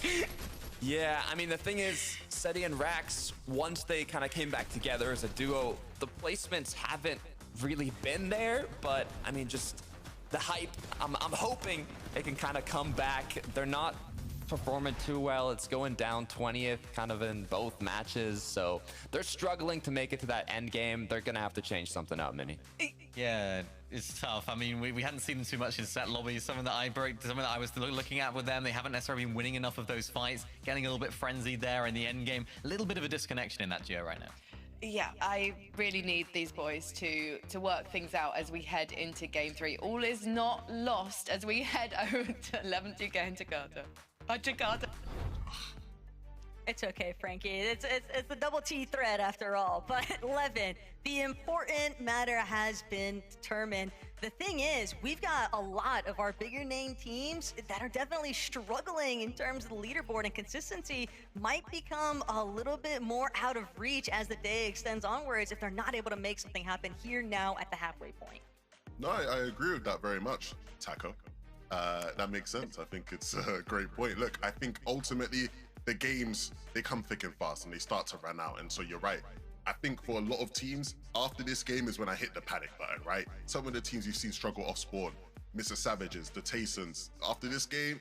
C: Yeah, I mean, the thing is, Seti and Rax, once they kind of came back together as a duo, the placements haven't really been there, but I mean, just the hype, I'm hoping it can kind of come back. They're not performing too well. It's going down 20th kind of in both matches, so they're struggling to make it to that end game. They're gonna have to change something up, Mini.
A: Yeah, it's tough. I mean, we hadn't seen them too much in set lobbies. Something that I was looking at with them. They haven't necessarily been winning enough of those fights, getting a little bit frenzied there in the end game. A little bit of a disconnection in that duo right now.
B: Yeah, I really need these boys to work things out as we head into game 3. All is not lost as we head over to 11-2 game to Carter. Carter.
E: It's okay, Frankie. It's the double T thread after all. But 11, the important matter has been determined. The thing is, we've got a lot of our bigger name teams that are definitely struggling in terms of the leaderboard, and consistency might become a little bit more out of reach as the day extends onwards if they're not able to make something happen here now at the halfway point.
D: No, I agree with that very much, Taco. That makes sense. I think it's a great point. Look, I think ultimately the games, they come thick and fast and they start to run out. And so you're right. I think for a lot of teams, after this game is when I hit the panic button, right? Some of the teams you've seen struggle off spawn, Mr. Savages, the Taysons. After this game,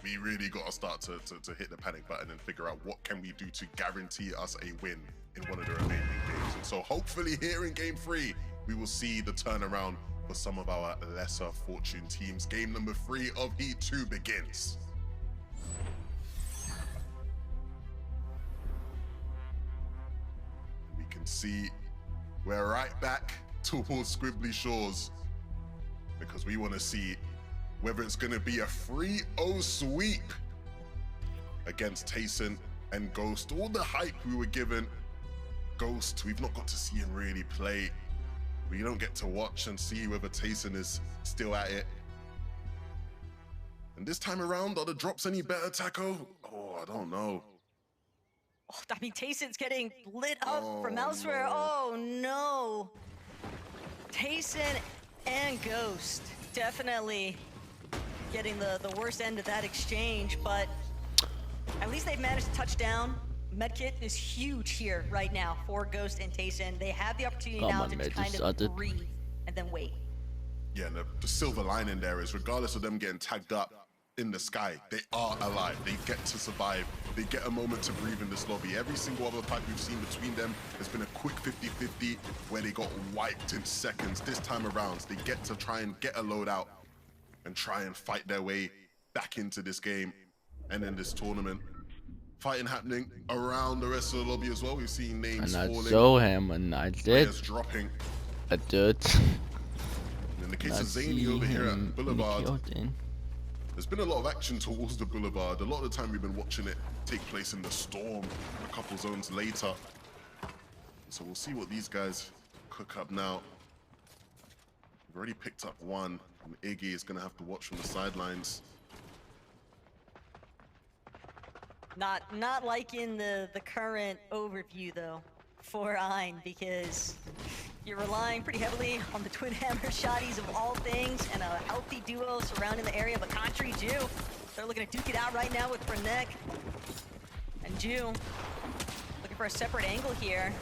D: we really got to start to hit the panic button and figure out what can we do to guarantee us a win in one of the remaining games. And so hopefully here in game 3, we will see the turnaround for some of our lesser fortune teams. Game number 3 of Heat 2 begins. We can see we're right back towards Squibbly Shores because we want to see whether it's going to be a 3-0 sweep against Tayson and Ghost. All the hype we were given, Ghost, we've not got to see him really play. We don't get to watch and see whether Tayson is still at it. And this time around, are the drops any better, Taco? Oh, I don't know.
E: Oh, I mean, Tayson's getting lit up from elsewhere.
D: No.
E: Oh, no. Tayson and Ghost definitely getting the worst end of that exchange, but at least they've managed to touch down. Medkit is huge here right now for Ghost and Tayson. They have the opportunity
F: Come
E: now
F: on,
E: to
F: mate,
E: just kind
F: just
E: of
F: started.
E: breathe and then wait.
D: Yeah, and the silver lining there is regardless of them getting tagged up in the sky, they are alive. They get to survive. They get a moment to breathe in this lobby. Every single other fight we've seen between them has been a quick 50-50 where they got wiped in seconds. This time around, they get to try and get a load out and try and fight their way back into this game and in this tournament. Fighting happening around the rest of the lobby as well. We've seen names
F: And I
D: falling,
F: saw him and I did.
D: players dropping.
F: I did.
D: And in the case
F: I
D: of Zany
F: see
D: over here
F: him
D: at Boulevard,
F: in.
D: there's been a lot of action towards the Boulevard. A lot of the time we've been watching it take place in the Storm, a couple zones later. So we'll see what these guys cook up now. We've already picked up one, and Iggy is gonna have to watch from the sidelines.
E: Not liking the current overview though for Ein, because you're relying pretty heavily on the twin hammer shotties of all things and a healthy duo surrounding the area, but Country Jew, they're looking to duke it out right now with Frenek and Jew looking for a separate angle here.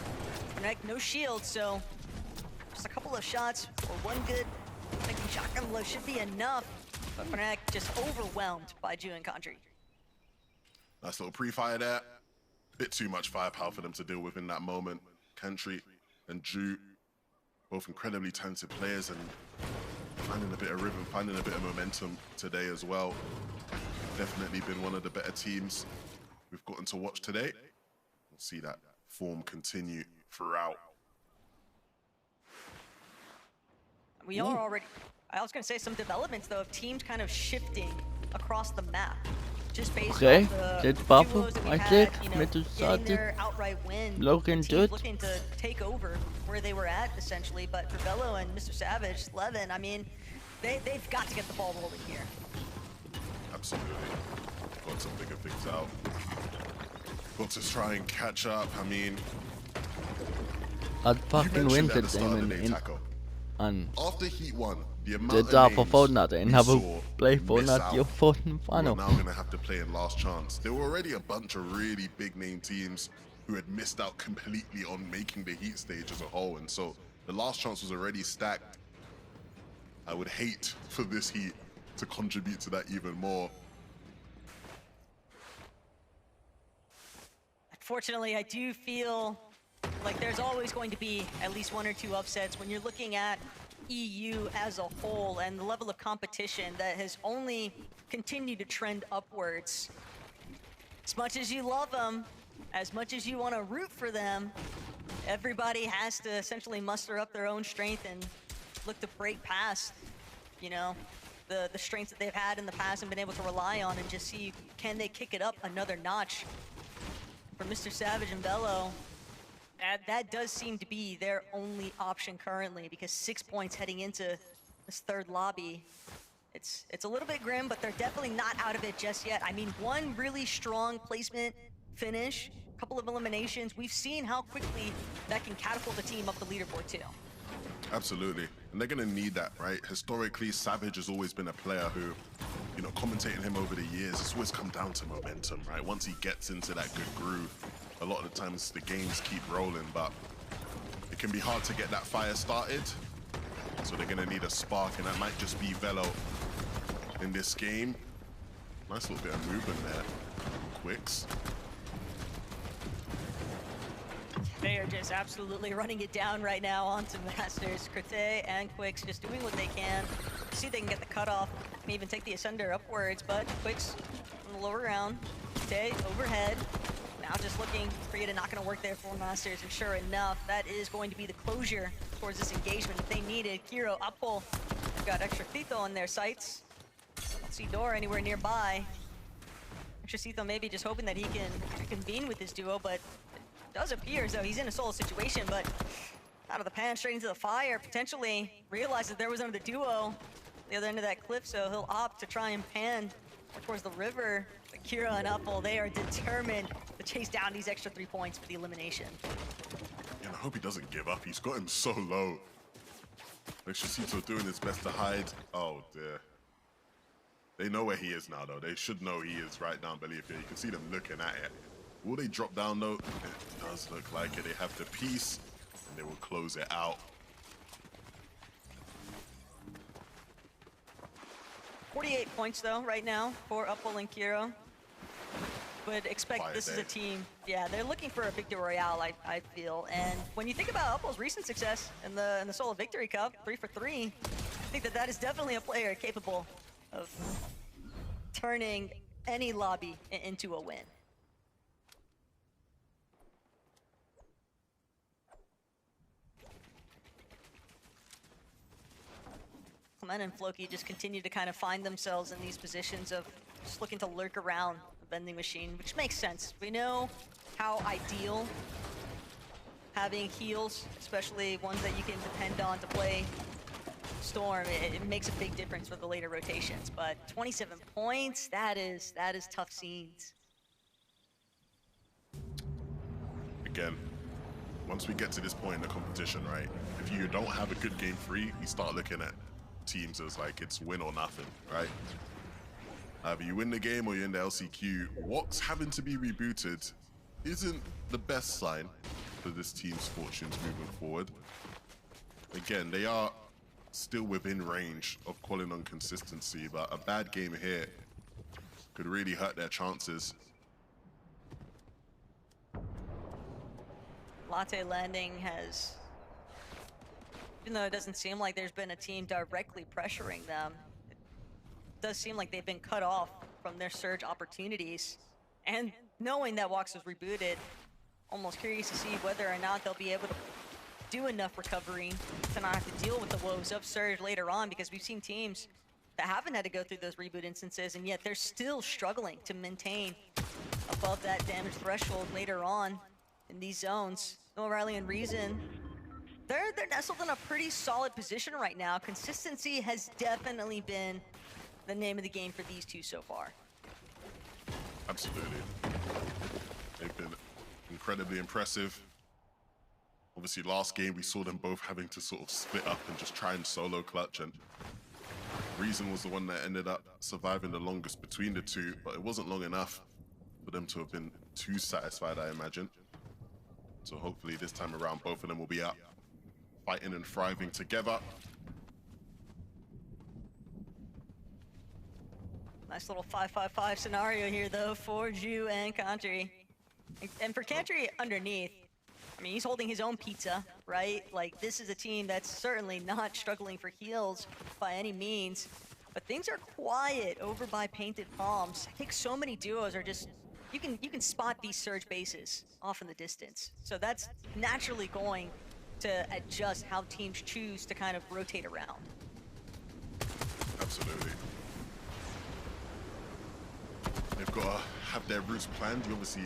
E: Frenek no shield, so just a couple of shots or one good shotgun blow should be enough, but Frenek just overwhelmed by Jew and Country.
D: Nice little pre-fire there. Bit too much firepower for them to deal with in that moment. Country and Jew, both incredibly talented players and finding a bit of rhythm, finding a bit of momentum today as well. Definitely been one of the better teams we've gotten to watch today. We'll see that form continue throughout.
E: We are already, I was going to say some developments though of teams kind of shifting across the map. Just based
F: Okay,
E: off the
F: did Buffalo,
E: duos that we
F: I
E: had,
F: did,
E: you know,
F: middle
E: getting
F: started,
E: their outright win.
F: looking
E: Teams
F: good.
E: looking to take over where they were at essentially, but for Velo and Mr. Savage, Levin, I mean, they've got to get the ball rolling here.
D: Absolutely. Got to figure things out. Got to try and catch up. I mean,
F: I'd
D: you
F: fucking win
D: mentioned at
F: the
D: the start of
F: game
D: the day,
F: in
D: Taco.
F: an
D: After Heat 1, the amount
F: det
D: of
F: der på
D: names
F: Fortnite,
D: we
F: en har
D: saw
F: play
D: miss
F: Fortnite,
D: out
F: de har fået den fra
D: who
F: nu.
D: are now going to have to play in last chance. There were already a bunch of really big name teams who had missed out completely on making the Heat stage as a whole. And so the last chance was already stacked. I would hate for this Heat to contribute to that even more.
E: Unfortunately, I do feel like there's always going to be at least one or two upsets when you're looking at EU as a whole and the level of competition that has only continued to trend upwards. As much as you love them, as much as you want to root for them, everybody has to essentially muster up their own strength and look to break past, you know, the strengths that they've had in the past and been able to rely on and just see, can they kick it up another notch? For Mr. Savage and Velo, that does seem to be their only option currently, because 6 points heading into this third lobby. It's a little bit grim, but they're definitely not out of it just yet. I mean, one really strong placement finish, a couple of eliminations. We've seen how quickly that can catapult the team up the leaderboard too.
D: Absolutely. And they're going to need that, right? Historically, Savage has always been a player who, you know, commentating him over the years, it's always come down to momentum, right? Once he gets into that good groove, a lot of the times the games keep rolling, but it can be hard to get that fire started. So they're going to need a spark, and that might just be Velo in this game. Nice little bit of movement there. Quicks.
E: They are just absolutely running it down right now onto Masters. Crete and Quicks just doing what they can. See if they can get the cutoff. Can even take the Ascender upwards, but Quicks on the lower round. Crete overhead. Now just looking, Frida not going to work there for Masters, and sure enough, that is going to be the closure towards this engagement that they needed. Kiro, Uppull, got Extracito on their sights. Don't see Dora anywhere nearby. Extracito maybe just hoping that he can convene with this duo, but does appear as though he's in a solo situation, but out of the pan, straight into the fire, potentially realizes there was another duo the other end of that cliff, so he'll opt to try and pan towards the river. But Kira and Uppull, they are determined to chase down these extra 3 points for the elimination.
D: And I hope he doesn't give up. He's got him so low. Extracito doing his best to hide. Oh dear. They know where he is now, though. They should know he is right down beneath here. You can see them looking at it. Will they drop down, though? It does look like it. They have the piece, and they will close it out.
E: 48 points, though, right now for Uppull and Kiro. Would expect
D: Fire
E: this is
D: day.
E: a team, yeah, they're looking for a victory royale, I feel. And when you think about Uppull's recent success in the Solo Victory Cup, 3 for 3, I think that that is definitely a player capable of turning any lobby into a win. Clement and Floki just continue to kind of find themselves in these positions of just looking to lurk around the vending machine, which makes sense. We know how ideal having heals, especially ones that you can depend on to play Storm, it makes a big difference for the later rotations. But 27 points, that is tough scenes.
D: Again, once we get to this point in the competition, right, if you don't have a good game 3, you start looking at teams as like it's win or nothing, right? Either you win the game or you're in the LCQ. What's having to be rebooted isn't the best sign for this team's fortunes moving forward. Again, they are still within range of calling on consistency, but a bad game here could really hurt their chances.
E: Latte Landing has, even though it doesn't seem like there's been a team directly pressuring them, it does seem like they've been cut off from their surge opportunities. And knowing that Walks was rebooted, almost curious to see whether or not they'll be able to do enough recovery to not have to deal with the woes of surge later on, because we've seen teams that haven't had to go through those reboot instances, and yet they're still struggling to maintain above that damage threshold later on in these zones. O'Reilly and Reason, they're nestled in a pretty solid position right now. Consistency has definitely been the name of the game for these two so far.
D: Absolutely. They've been incredibly impressive. Obviously, last game we saw them both having to sort of split up and just try and solo clutch, and Reason was the one that ended up surviving the longest between the two, but it wasn't long enough for them to have been too satisfied, I imagine. So hopefully this time around, both of them will be up, fighting and thriving together.
E: Nice little 5-5-5 scenario here, though, for Ju and Kantri. And for Kantri underneath, I mean, he's holding his own pizza, right? Like, this is a team that's certainly not struggling for heals by any means. But things are quiet over by Painted Palms. I think so many duos are just, you can spot these surge bases off in the distance. So that's naturally going to adjust how teams choose to kind of rotate around.
D: Absolutely. They've got to have their routes planned. You obviously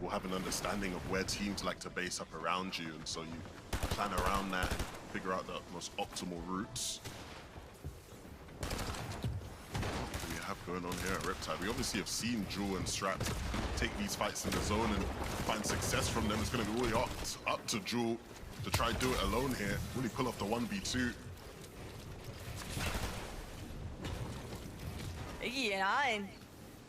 D: will have an understanding of where teams like to base up around you, and so you plan around that and figure out the most optimal routes. What do we have going on here at Riptide? We obviously have seen Jewel and Strat take these fights in the zone and find success from them. It's going to be really up to Jewel to try and do it alone here. Really pull off the 1v2.
E: Iggy and Ein,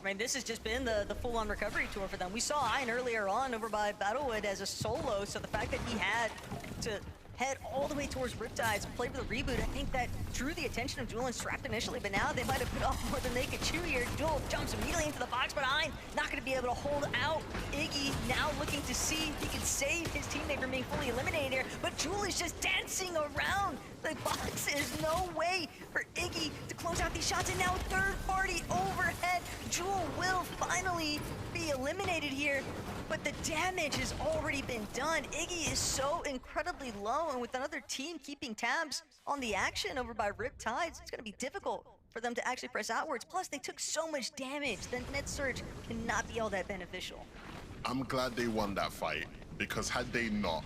E: I mean, this has just been the full-on recovery tour for them. We saw Ein earlier on over by Battlewood as a solo, so the fact that he had to head all the way towards Riptides and play for the reboot, I think that drew the attention of Jewel and Strapped initially, but now they might have put off more than they could chew here. Jewel jumps immediately into the box, but Ein not going to be able to hold out. Iggy now looking to see if he can save his teammate from being fully eliminated here, but Jewel is just dancing around the box. There's no way for Iggy to close out these shots, and now third party overhead. Jewel will finally be eliminated here, but the damage has already been done. Iggy is so incredibly low, and with another team keeping tabs on the action over by Riptides, it's going to be difficult for them to actually press outwards. Plus, they took so much damage. The net surge cannot be all that beneficial.
D: I'm glad they won that fight, because had they not,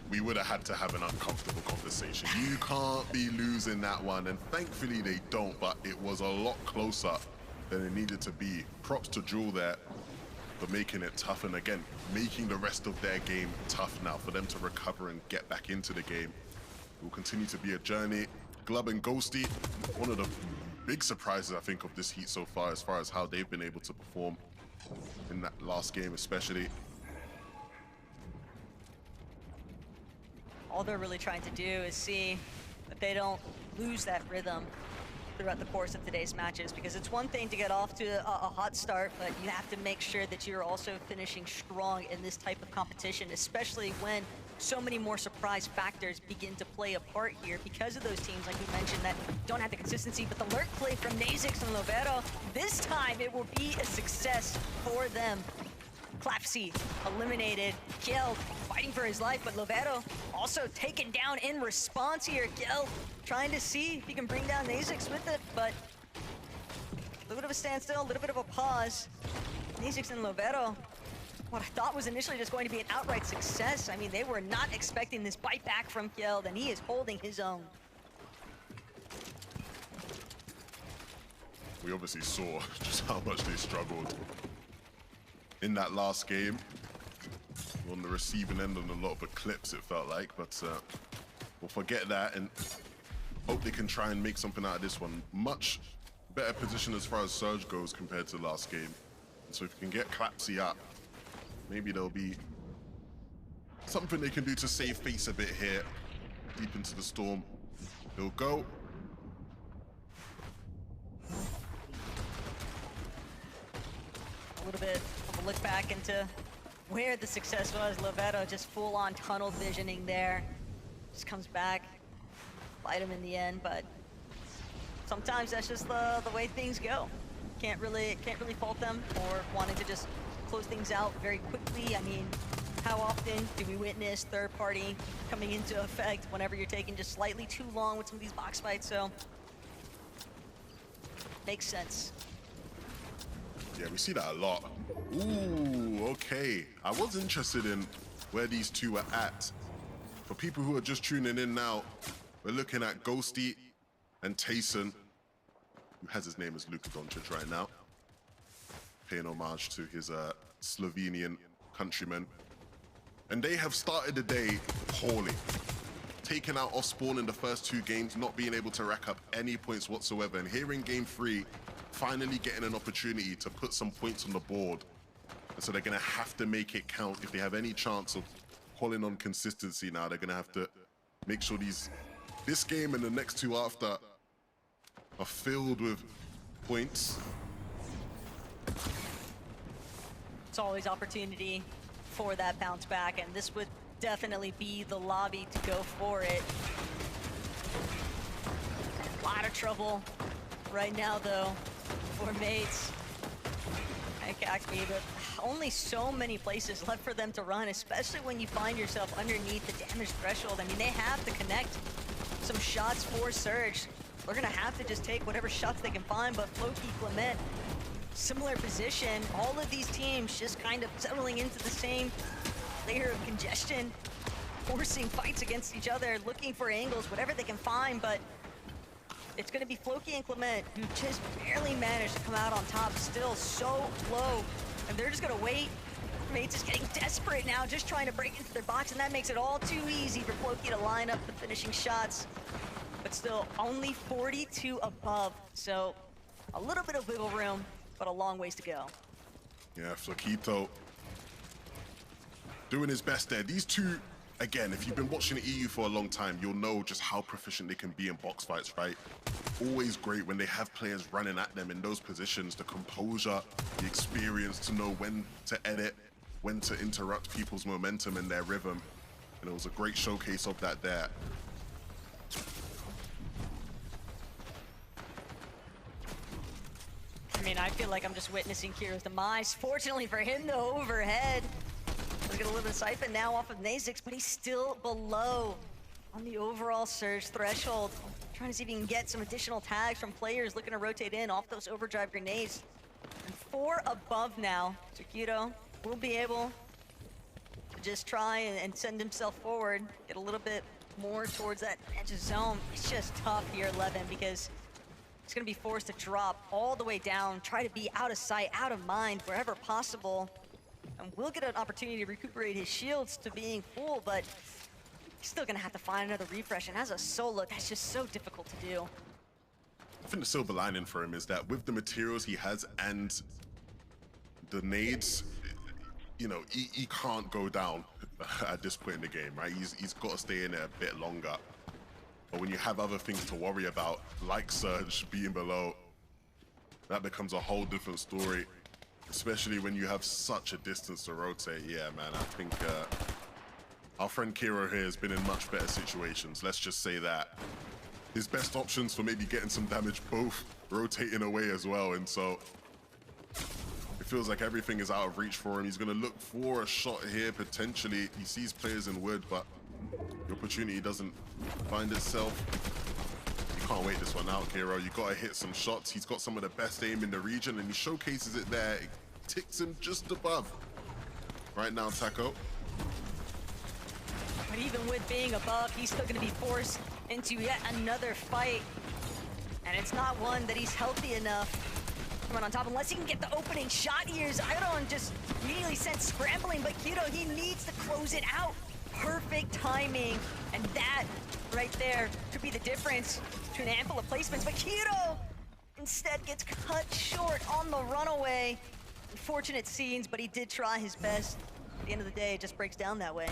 D: we would have had to have an uncomfortable conversation. You can't be losing that one, and thankfully they don't, but it was a lot closer than it needed to be. Props to Jewel there for making it tough, and again, making the rest of their game tough now for them to recover and get back into the game. It will continue to be a journey. Glub and Ghosty, one of the big surprises, I think, of this heat so far as how they've been able to perform in that last game especially.
E: All they're really trying to do is see that they don't lose that rhythm throughout the course of today's matches, because it's one thing to get off to a hot start, but you have to make sure that you're also finishing strong in this type of competition, especially when so many more surprise factors begin to play a part here because of those teams, like we mentioned, that don't have the consistency. But the lurk play from Nazix and Lovero, this time it will be a success for them. Clapsy eliminated, killed, fighting for his life, but Lovero also taken down in response here. Gil trying to see if he can bring down Nazix with it, but a little bit of a standstill, a little bit of a pause. Nazix and Lovero, what I thought was initially just going to be an outright success. I mean, they were not expecting this bite back from Kjeld, and he is holding his own.
D: We obviously saw just how much they struggled in that last game. On the receiving end on a lot of eclipse, it felt like, but we'll forget that and hope they can try and make something out of this one. Much better position as far as Surge goes compared to last game. And so if you can get Clapsy up, maybe there'll be something they can do to save face a bit here. Deep into the storm. He'll go.
E: A little bit of a look back into where the success was. Lovero just full-on tunnel visioning there. Just comes back, fight him in the end, but sometimes that's just the way things go. Can't really fault them for wanting to just close things out very quickly. I mean, how often do we witness third party coming into effect whenever you're taking just slightly too long with some of these box fights? So makes sense.
D: Yeah, we see that a lot. Ooh, okay. I was interested in where these two are at. For people who are just tuning in now, we're looking at Ghosty and Tayson, who has his name as Luka Doncic right now, paying homage to his Slovenian countrymen. And they have started the day poorly. Taken out off spawn in the first two games, not being able to rack up any points whatsoever. And here in game 3, finally getting an opportunity to put some points on the board. And so they're gonna have to make it count. If they have any chance of pulling on consistency now, they're gonna have to make sure this game and the next two after are filled with points.
E: It's always opportunity for that bounce back, and this would definitely be the lobby to go for it. A lot of trouble right now, though, for mates. And Caxby, but only so many places left for them to run, especially when you find yourself underneath the damage threshold. I mean, they have to connect some shots for Surge. They're gonna have to just take whatever shots they can find, but Floki, Clement, similar position. All of these teams just kind of settling into the same layer of congestion, forcing fights against each other, looking for angles, whatever they can find, but it's gonna be Floki and Clement who just barely managed to come out on top, still so low. And they're just gonna wait Mates is getting desperate now, just trying to break into their box, and that makes it all too easy for Floki to line up the finishing shots. But still, only 42 above, so a little bit of wiggle room, but a long ways to go.
D: Yeah, Flokito doing his best there. These two, again, if you've been watching the EU for a long time, you'll know just how proficient they can be in box fights, right? Always great when they have players running at them in those positions, the composure, the experience to know when to edit, when to interrupt people's momentum and their rhythm. And it was a great showcase of that there.
E: I mean, I feel like I'm just witnessing Kiro's demise. Fortunately for him, though, overhead. Let's get a little bit of siphon now off of Nazix, but he's still below on the overall surge threshold. Trying to see if he can get some additional tags from players looking to rotate in off those overdrive grenades. And 4 above now. So Kiro will be able to just try and send himself forward, get a little bit more towards that edge of zone. It's just tough here, 11, because he's gonna be forced to drop all the way down, try to be out of sight, out of mind, wherever possible. And we'll get an opportunity to recuperate his shields to being full, but he's still gonna have to find another refresh. And as a solo, that's just so difficult to do.
D: I think the silver lining for him is that with the materials he has and the nades, you know, he can't go down at this point in the game, right? He's got to stay in there a bit longer. But when you have other things to worry about, like Surge being below, that becomes a whole different story. Especially when you have such a distance to rotate. Yeah, man, I think our friend Kiro here has been in much better situations. Let's just say that. His best options for maybe getting some damage, both rotating away as well. And so it feels like everything is out of reach for him. He's going to look for a shot here, potentially. He sees players in wood, but the opportunity doesn't find itself. You can't wait this one out, Kiro. You got to hit some shots. He's got some of the best aim in the region, and he showcases it there. It ticks him just above. Right now, Taco.
E: But even with being above, he's still going to be forced into yet another fight. And it's not one that he's healthy enough to run on top, unless he can get the opening shot here. Zyron just immediately sent scrambling, but Kiro, he needs to close it out. Perfect timing, and that right there could be the difference between a handful of placements. But Kiro instead gets cut short on the runaway. Unfortunate scenes, but he did try his best. At the end of the day, it just breaks down that way.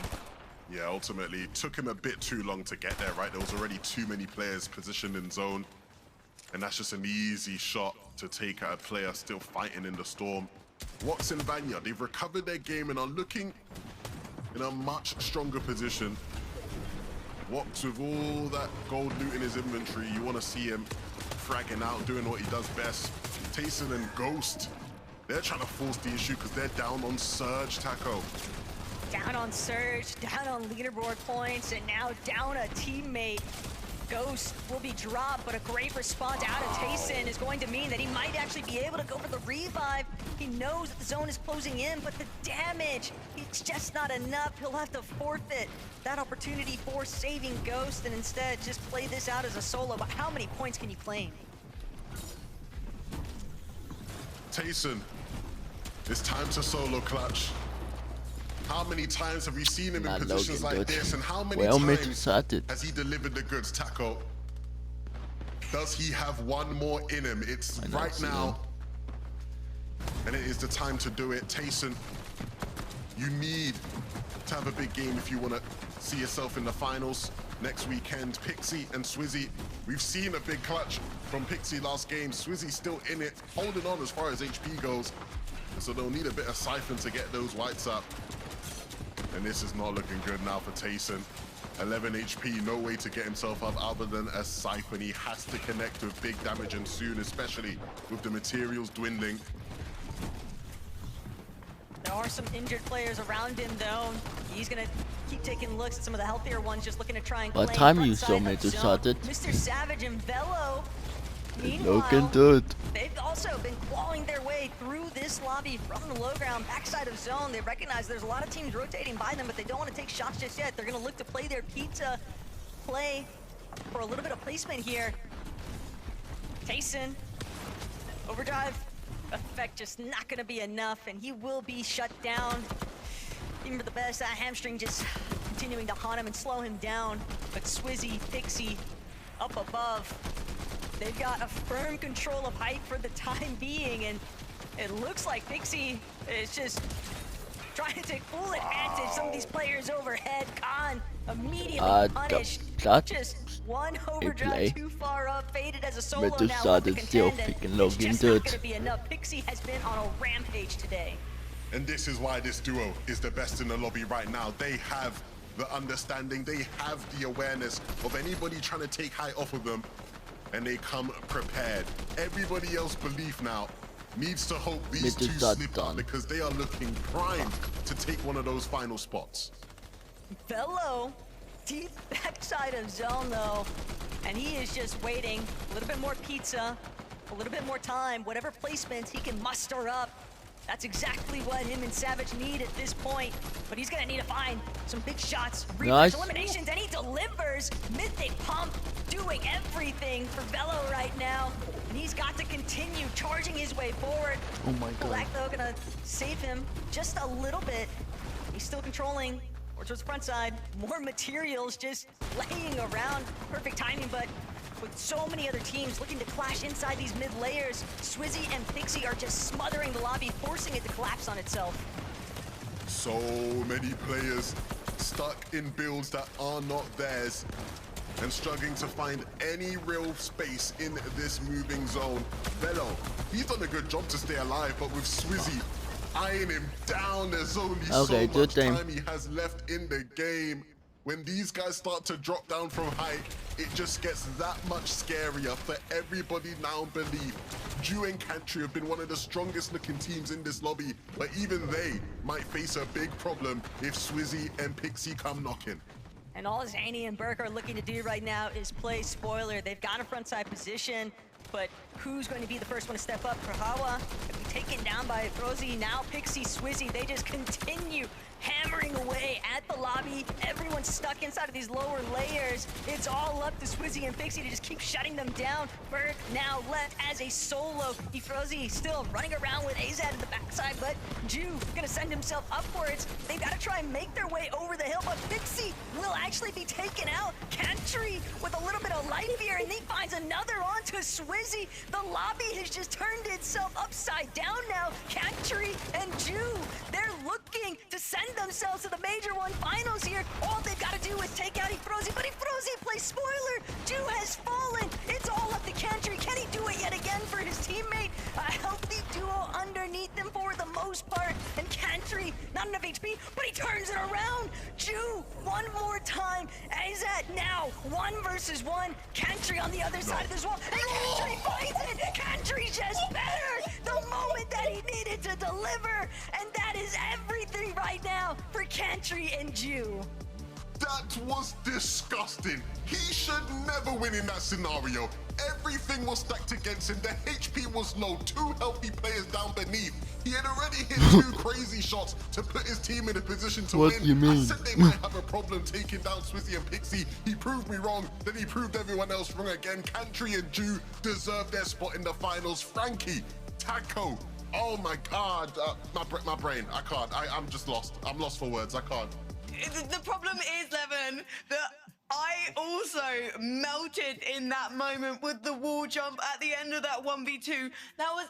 D: Yeah, ultimately, it took him a bit too long to get there, right? There was already too many players positioned in zone. And that's just an easy shot to take at a player still fighting in the storm. Watts and Vanya, they've recovered their game and are looking in a much stronger position. Watts with all that gold loot in his inventory, you want to see him fragging out, doing what he does best. Tayson and Ghost, they're trying to force the issue because they're down on Surge, Taco.
E: Down on Surge, down on leaderboard points, and now down a teammate. Ghost will be dropped, but a great response out of Tayson is going to mean that he might actually be able to go for the revive. He knows that the zone is closing in, but the damage, it's just not enough. He'll have to forfeit that opportunity for saving Ghost and instead just play this out as a solo. But how many points can you claim?
D: Tayson, it's time to solo clutch. How many times have we seen him in positions like this, and how many times has he delivered the goods, Taco? Does he have one more in him? It's right now, and it is the time to do it. Tayson, you need to have a big game if you want to see yourself in the finals next weekend. Pixie and Swizzy, we've seen a big clutch from Pixie last game. Swizzy still in it, holding on as far as HP goes, so they'll need a bit of siphon to get those whites up. And this is not looking good now for Tayson. 11 HP, no way to get himself up other than a siphon. He has to connect with big damage and soon, especially with the materials dwindling.
E: There are some injured players around him though. He's gonna keep taking looks at some of the healthier ones, just looking to try and claim
F: What time
E: front
F: you
E: side
F: saw
E: of
F: me
E: the
F: to
E: zone.
F: start it?
E: Mr. Savage and Velo,
F: Looking
E: meanwhile,
F: good.
E: they've also been clawing their way through this lobby from the low ground, backside of zone. They recognize there's a lot of teams rotating by them, but they don't want to take shots just yet. They're going to look to play their pizza play for a little bit of placement here. Tayson, overdrive effect just not gonna be enough, and he will be shut down. Even for the best, that hamstring just continuing to haunt him and slow him down. But Swizzy, Pixie, up above. They've got a firm control of height for the time being, and it looks like Pixie is just trying to take full advantage. Some of these players overhead. Khan immediately punished. Just one overdrive too far up, faded as a solo
F: But to
E: now.
F: start
E: The
F: it still
E: contender.
F: picking
E: It's
F: log
E: just
F: into
E: not
F: it.
E: gonna be enough. Pixie has been on a rampage today.
D: And this is why this duo is the best in the lobby right now. They have the understanding, they have the awareness of anybody trying to take height off of them, and they come prepared. Everybody else belief now needs to hope these two slip up, because they are looking primed to take one of those final spots.
E: Velo, deep backside of zone though, and he is just waiting. A little bit more pizza, a little bit more time, whatever placements he can muster up. That's exactly what him and Savage need at this point. But he's gonna need to find some big shots, refresh eliminations, and he delivers. Mythic Pump doing everything for Velo right now. And he's got to continue charging his way forward.
F: Oh my god.
E: Black though gonna save him just a little bit. He's still controlling towards the front side. More materials just laying around. Perfect timing, but with so many other teams looking to clash inside these mid layers, Swizzy and Pixie are just smothering the lobby, forcing it to collapse on itself.
D: So many players stuck in builds that are not theirs and struggling to find any real space in this moving zone. Velo, he's done a good job to stay alive, but with Swizzy eyeing him down, there's only so much time he has left in the game. When these guys start to drop down from height, it just gets that much scarier for everybody now believe. Ju and Cantry have been one of the strongest looking teams in this lobby, but even they might face a big problem if Swizzy and Pixie come knocking.
E: And all Zany and Burke are looking to do right now is play spoiler. They've got a frontside position, but who's going to be the first one to step up? Krahawa will be taken down by Rosie. Now Pixie, Swizzy, they just continue hammering away at the lobby. Everyone's stuck inside of these lower layers. It's all up to Swizzy and Pixie to just keep shutting them down. Burke now left as a solo. Ifrozi still running around with AZ at the backside, but Ju gonna send himself upwards. They've got to try and make their way over the hill, but Pixie will actually be taken out. Cantry with a little bit of life here, and he finds another onto Swizzy. The lobby has just turned itself upside down now. Cantry and Ju, they're looking to send themselves to the Major 1 finals here. All they've got to do is take out Ifrozi, but Ifrozi plays spoiler. Ju has fallen. It's all up to Cantry. Can he do it yet again for his teammate? A healthy duo underneath him for the most part, and Cantry, not enough HP, but he turns it around. Ju, one more time. Azat now, 1 versus 1. Cantry on the other side of this wall, and Cantry finds it. Cantry's just better. The moment that he needed to deliver, and that is everything right now for Cantry and Ju.
D: That was disgusting. He should never win in that scenario. Everything was stacked against him. The HP was low. 2 healthy players down beneath. He had already hit 2 crazy shots to put his team in a position to win.
F: What do you mean?
D: I said they might have a problem taking down Swizzy and Pixie. He proved me wrong. Then he proved everyone else wrong again. Cantry and Ju deserve their spot in the finals. Frankie, Taco. Oh my God, my brain. I can't. I'm just lost. I'm lost for words. I can't.
G: The problem is, Levin, that I also melted in that moment with the wall jump at the end of that 1v2. That was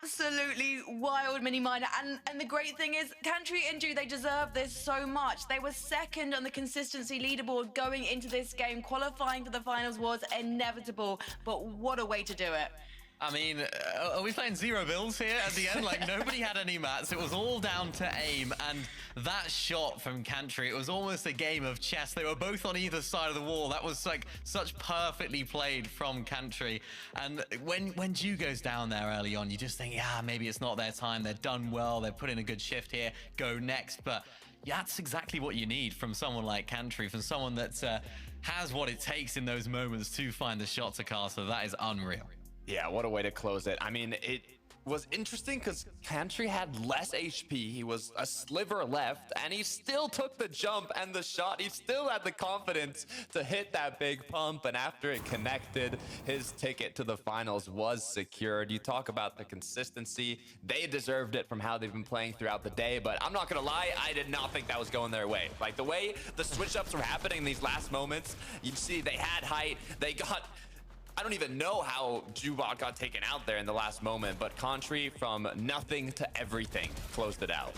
G: absolutely wild, Miniminer. And the great thing is, Cantry and Ju, they deserve this so much. They were second on the consistency leaderboard going into this game. Qualifying for the finals was inevitable, but what a way to do it.
A: I mean, are we playing 0 builds here at the end? Like, nobody had any mats. It was all down to aim. And that shot from Cantry, it was almost a game of chess. They were both on either side of the wall. That was like such perfectly played from Cantry. And when Ju goes down there early on, you just think, yeah, maybe it's not their time. They're done well. They're put in a good shift here. Go next. But yeah, that's exactly what you need from someone like Cantry, from someone that has what it takes in those moments to find the shot to cast. So that is unreal.
C: Yeah, what a way to close it. I mean, was interesting because Cantry had less HP. He was a sliver left, and he still took the jump and the shot. He still had the confidence to hit that big pump, and after it connected, his ticket to the finals was secured. You talk about the consistency. They deserved it from how they've been playing throughout the day, but I'm not gonna lie, I did not think that was going their way. Like, the way the switch-ups were happening in these last moments, you see they had height, they got... I don't even know how Jubot got taken out there in the last moment, but Contry from nothing to everything closed it out.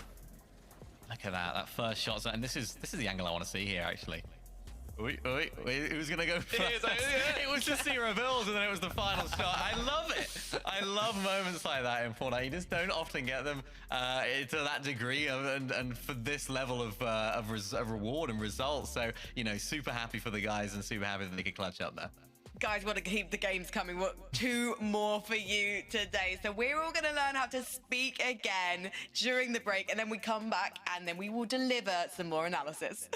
A: Look at that first shot. And this is the angle I want to see here, actually. Wait, who's gonna go first? It was just 0 bills, and then it was the final shot. I love it. I love moments like that in Fortnite. You just don't often get them to that degree, and for this level of reward and results. So, you know, super happy for the guys, and super happy that they could clutch up there.
G: Guys, want to keep the games coming. What 2 more for you today? So we're all going to learn how to speak again during the break, and then we come back, and then we will deliver some more analysis.